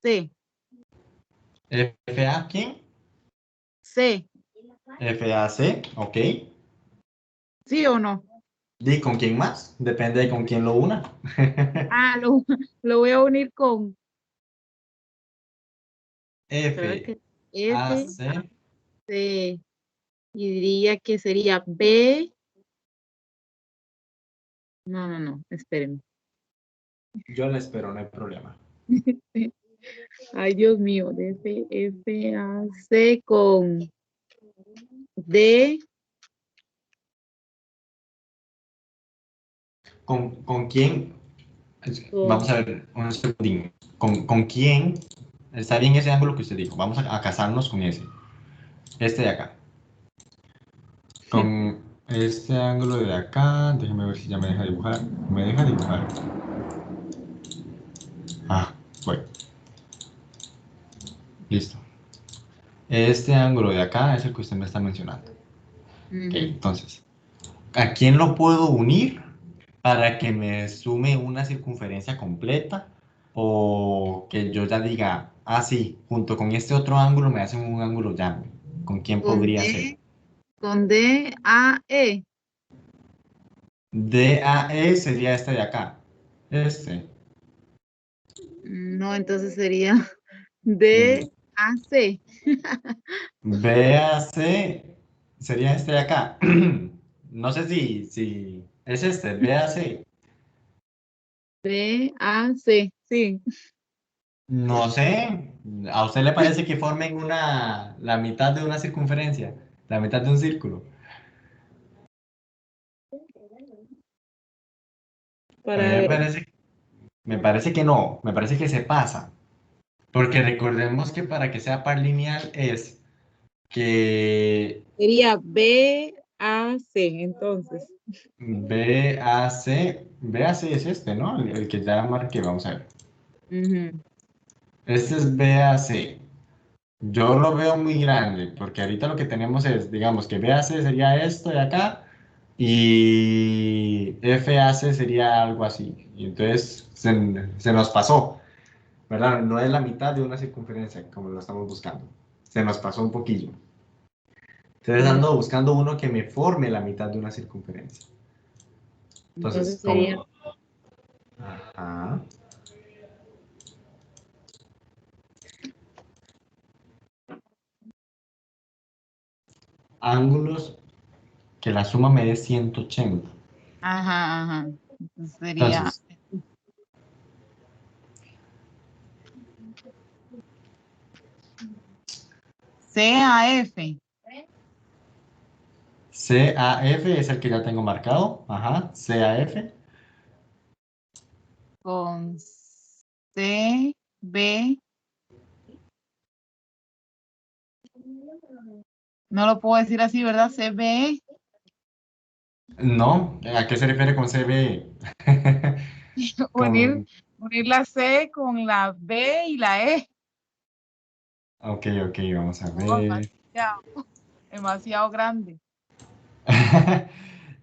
C, FA, ¿quién? C, FAC, ok. ¿sí o no? ¿Y con quién más? Depende de con quién lo una. Ah, lo voy a unir con, creo F, que A, F, C. C, y diría que sería B, no, espérenme. Yo le espero, no hay problema. Ay, Dios mío, de F, F, A, C con D, ¿Con quién? con, Vamos a ver un segundín. ¿Con quién? Está bien ese ángulo que usted dijo. Vamos a casarnos con ese. Este de acá. Con este ángulo de acá, déjeme ver si ya me deja dibujar. Me deja dibujar. Ah, voy. Listo. Este ángulo de acá es el que usted me está mencionando. Ok, entonces, ¿a quién lo puedo unir para que me sume una circunferencia completa? O que yo ya diga, ah, sí, junto con este otro ángulo me hacen un ángulo llano. ¿Con quién Con podría ser? D, con DAE. DAE sería este de acá. Este. No, entonces sería Mm, DAC. BAC sería este de acá. No sé si es este, BAC. DAC, sí. No sé. ¿A usted le parece que formen la mitad de una circunferencia? La mitad de un círculo. A mí Para ver. me parece que no. Me parece que se pasa. Porque recordemos que para que sea par lineal es que Sería BAC, entonces. BAC es este, ¿no? El que ya marqué, vamos a ver. Ujú. Este es BAC. Yo lo veo muy grande, porque ahorita lo que tenemos es, digamos, que BAC sería esto de acá y FAC sería algo así. Y entonces se nos pasó, ¿verdad? No es la mitad de una circunferencia, como lo estamos buscando. Se nos pasó un poquillo. Entonces Mm, ando buscando uno que me forme la mitad de una circunferencia. Entonces, Entonces sería, como... Ajá. Ángulos que la suma me dé 180. ajá, ajá. Entonces sería Entonces, CAF CAF es el que ya tengo marcado. Ajá, CAF. con CB. No lo puedo decir así, ¿verdad? CBE. No, ¿a qué se refiere con CB? Unir, Con... unir la C con la B y la E. Ok, ok, vamos a Oh, ver. demasiado grande.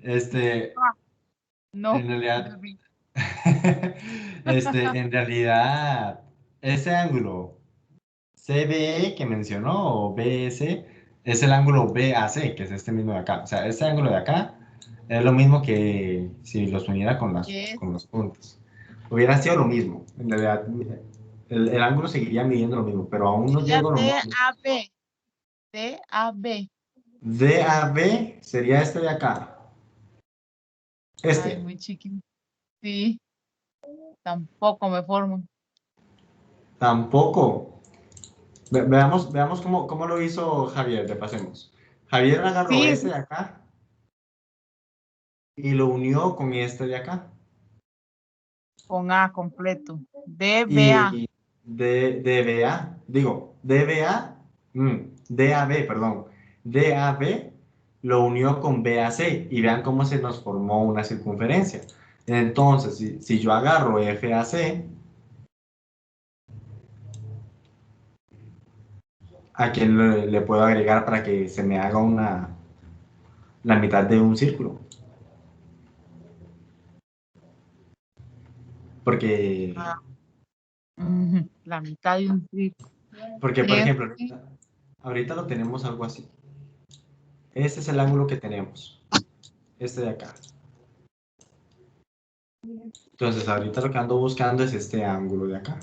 Este, Ah, no. en realidad, en realidad, ese ángulo CBE que mencionó, o BS, es el ángulo BAC, que es este mismo de acá. O sea, este ángulo de acá es lo mismo que si los uniera Yes. con los puntos. Hubiera sido lo mismo. En realidad, el ángulo seguiría midiendo lo mismo, pero aún no Sería llego nomás. DAB. DAB. DAB sería este de acá. Ay, Este. muy chiquito. Sí, tampoco me formo. Tampoco. Veamos cómo lo hizo Javier, repasemos. Javier agarró Sí, este sí, de acá y lo unió con este de acá. con A completo. DBA. Y DBA, digo, DAB, perdón. DAB lo unió con BAC y vean cómo se nos formó una circunferencia. Entonces, si yo agarro FAC, ¿a quién le puedo agregar para que se me haga la mitad de un círculo? Porque, Ah, ujú, la mitad de un círculo. porque por ejemplo, Este, ahorita lo tenemos algo así. Este es el ángulo que tenemos. Este de acá. Entonces, ahorita lo que ando buscando es este ángulo de acá.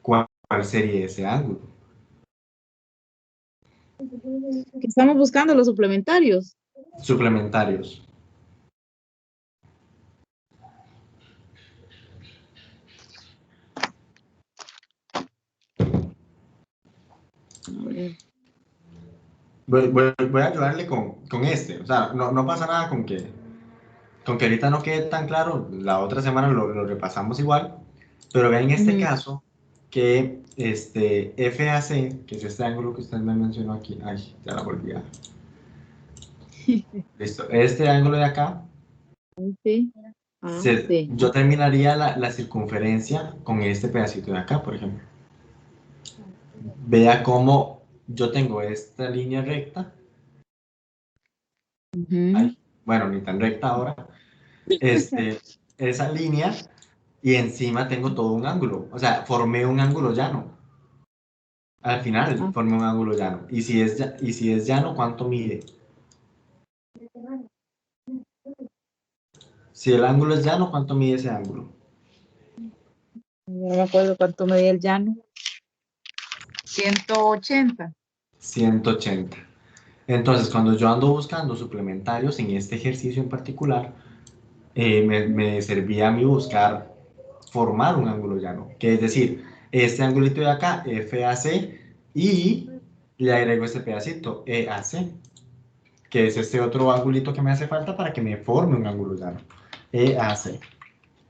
¿Cuál sería ese ángulo? que estamos buscando los suplementarios. Suplementarios. A ver. Voy a ayudarle con este. O sea, no pasa nada con que ahorita no quede tan claro. La otra semana lo repasamos igual. Pero vean en este Ujú. caso que FAC, que es este ángulo que usted me mencionó aquí. Ay, ya la volví a... Listo. Este ángulo de acá, Sí. Ah, sí. yo terminaría la circunferencia con este pedacito de acá, por ejemplo. Vea cómo yo tengo esta línea recta. Ujú. Ay, bueno, ni tan recta ahora. Esa línea y encima tengo todo un ángulo. O sea, formé un ángulo llano. Al final Ah, formé un ángulo llano. Y si es llano, ¿cuánto mide? Si el ángulo es llano, ¿cuánto mide ese ángulo? no me acuerdo cuánto medía el llano. 180. 180. Entonces, cuando yo ando buscando suplementarios en este ejercicio en particular, me servía a mí buscar formar un ángulo llano, que es decir, este angulito de acá, FAC, y le agrego este pedacito, EAC, que es este otro angulito que me hace falta para que me forme un ángulo llano, EAC.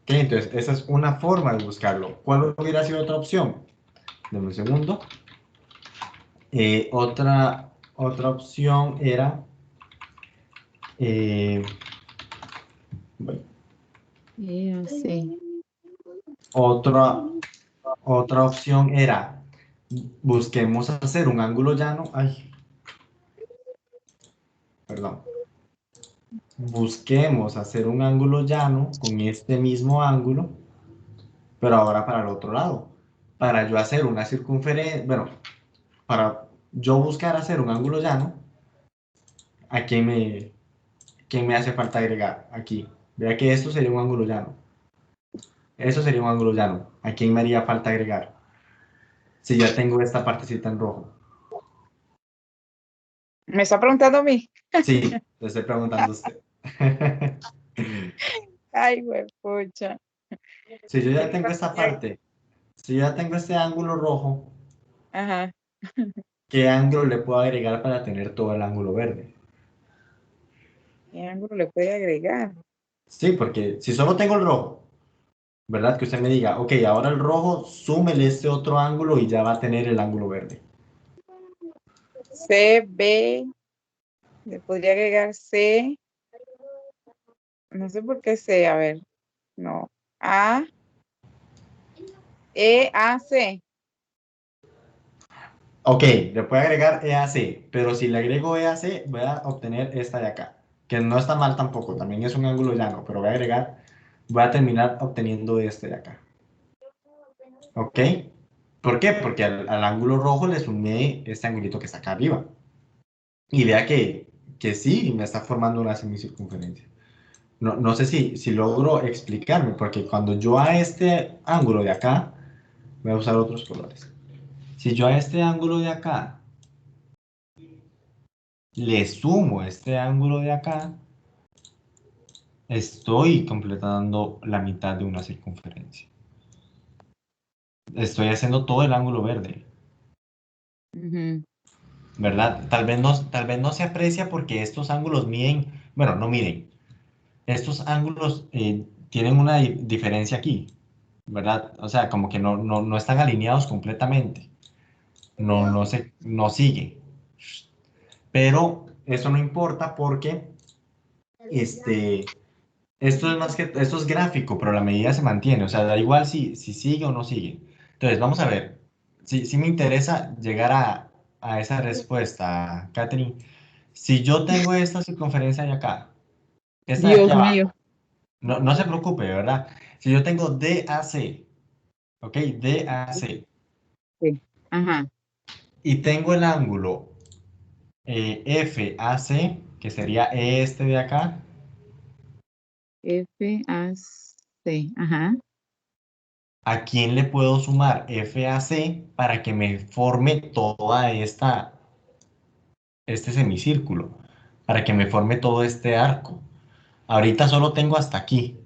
¿Ok? Entonces, esa es una forma de buscarlo. ¿Cuál hubiera sido otra opción? Deme un segundo. Otra opción era... bueno, Sí. otra opción era, busquemos hacer un ángulo llano. Ay, perdón. Busquemos hacer un ángulo llano con este mismo ángulo, pero ahora para el otro lado. Para yo hacer una circunferencia, bueno, para yo buscar hacer un ángulo llano, ¿a quién me hace falta agregar? Aquí. Vea que esto sería un ángulo llano. Eso sería un ángulo llano. ¿A quién me haría falta agregar? Si ya tengo esta partecita en rojo. ¿Me está preguntando a mí? Sí, le estoy preguntando a usted. Ay, güey, pucha. Si yo Yo ya tengo creo esta que- parte, si yo ya tengo este ángulo rojo, Ajá. ¿qué ángulo le puedo agregar para tener todo el ángulo verde? ¿Qué ángulo le puede agregar? Sí, porque si solo tengo el rojo, ¿verdad? Que usted me diga, ok, ahora el rojo, súmele este otro ángulo y ya va a tener el ángulo verde. C, B, le podría agregar C, no sé por qué C, a ver, no. A, E, A, C. Ok, le puedo agregar EAC, pero si le agrego EAC, voy a obtener esta de acá, que no está mal tampoco, también es un ángulo llano, pero voy a terminar obteniendo este de acá. ¿Ok? ¿Por qué? Porque al ángulo rojo le sumé este angulito que está acá arriba. Y vea que sí, me está formando una semicircunferencia. No sé si logro explicarme, porque cuando yo a este ángulo de acá, voy a usar otros colores. Si yo a este ángulo de acá le sumo este ángulo de acá, estoy completando la mitad de una circunferencia. Estoy haciendo todo el ángulo verde, Ujú. ¿verdad? Tal vez no se aprecia porque estos ángulos miden, bueno, no miden. Estos ángulos tienen una diferencia aquí, ¿verdad? O sea, como que no están alineados completamente. No sigue. Pero eso no importa porque esto es gráfico, pero la medida se mantiene. O sea, da igual si sigue o no sigue. Entonces, vamos a ver. Si me interesa llegar a esa respuesta, Catherine. Si yo tengo esta circunferencia de acá, esta de aquí Dios mío. abajo, no se preocupe, ¿verdad? Si yo tengo DAC, ¿ok? DAC, Sí. Ajá. y tengo el ángulo FAC, que sería este de acá, F, A, C. Ajá. ¿a quién le puedo sumar FAC para que me forme este semicírculo? Para que me forme todo este arco. Ahorita solo tengo hasta aquí.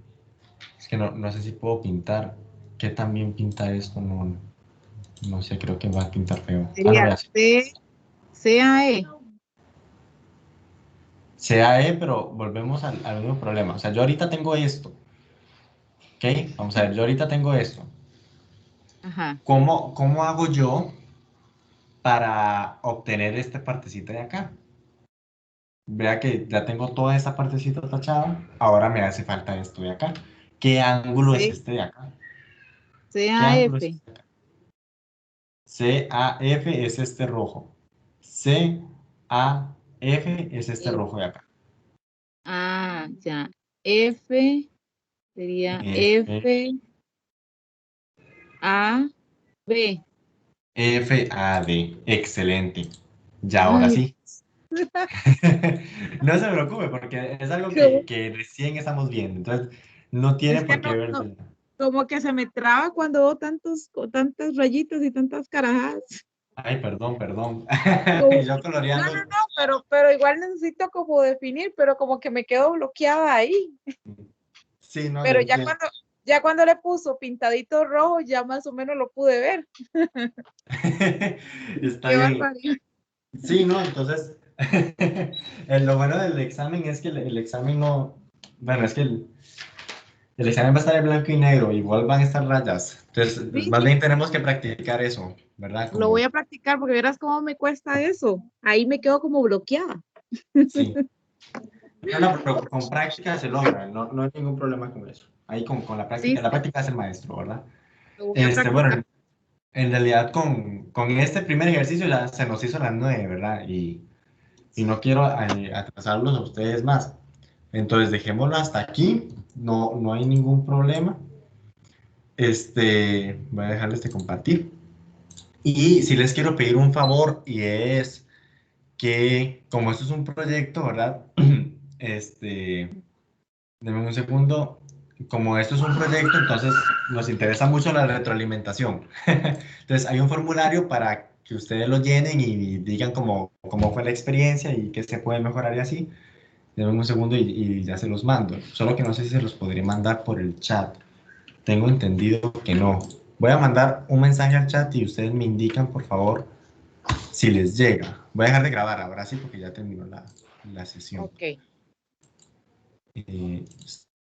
Es que no sé si puedo pintar. ¿Qué también pinta esto? No sé, creo que va a pintar feo. Ah, no, Sería vea. C, C, A, E. CAE, pero volvemos al mismo problema. O sea, yo ahorita tengo esto. ¿Ok? Vamos a ver, yo ahorita tengo esto. Ajá. Cómo hago yo para obtener esta partecita de acá? Vea que ya tengo toda esta partecita tachada. Ahora me hace falta esto de acá. ¿Qué ángulo es C, este de acá? ¿Qué ángulo es CAF. este de acá? CAF es este rojo. CAF es este F. rojo de acá. Ah, ya. F sería F, FAB. FAD. Excelente. Ya ahora Ay, sí. No se preocupe porque es algo ¿cómo? que recién estamos viendo. Entonces, no tiene Es que por qué verse. como que se me traba cuando veo tantos rayitos y tantas carajadas. Ay, perdón, perdón. Como- Y yo No, coloreando. pero igual necesito como definir, pero como que me quedo bloqueada ahí. Sí, no, yo Pero entiendo. ya cuando le puso pintadito rojo, ya más o menos lo pude ver. Está Qué bien. barbaridad. Sí, no, entonces, lo bueno del examen es que el examen no, bueno, es que el examen va a estar en blanco y negro, igual van a estar rayas. Entonces, pues, Sí, más sí, bien tenemos que practicar eso, ¿verdad? Lo voy Como, a practicar porque verás cómo me cuesta eso. Ahí me quedo como bloqueada. sí. No, no, pero con práctica se logra, no, no hay ningún problema con eso. Ahí con Sí, la sí, práctica es el maestro, ¿verdad? lo voy a practicar. Bueno, en realidad con este primer ejercicio ya se nos hizo las 9, ¿verdad? Y no quiero atrasarlos a ustedes más. Entonces dejémoslo hasta aquí, no, no hay ningún problema. Voy a dejarles de compartir. Y si les quiero pedir un favor y es que como esto es un proyecto, ¿verdad? Denme un segundo. Como esto es un proyecto, entonces nos interesa mucho la retroalimentación. Entonces hay un formulario para que ustedes lo llenen y digan cómo fue la experiencia y qué se puede mejorar y así. Denme un segundo y ya se los mando. Solo que no sé si se los podré mandar por el chat. Tengo entendido que no. Voy a mandar un mensaje al chat y ustedes me indican, por favor, si les llega. Voy a dejar de grabar ahora sí porque ya terminó la sesión. Ok. Eh,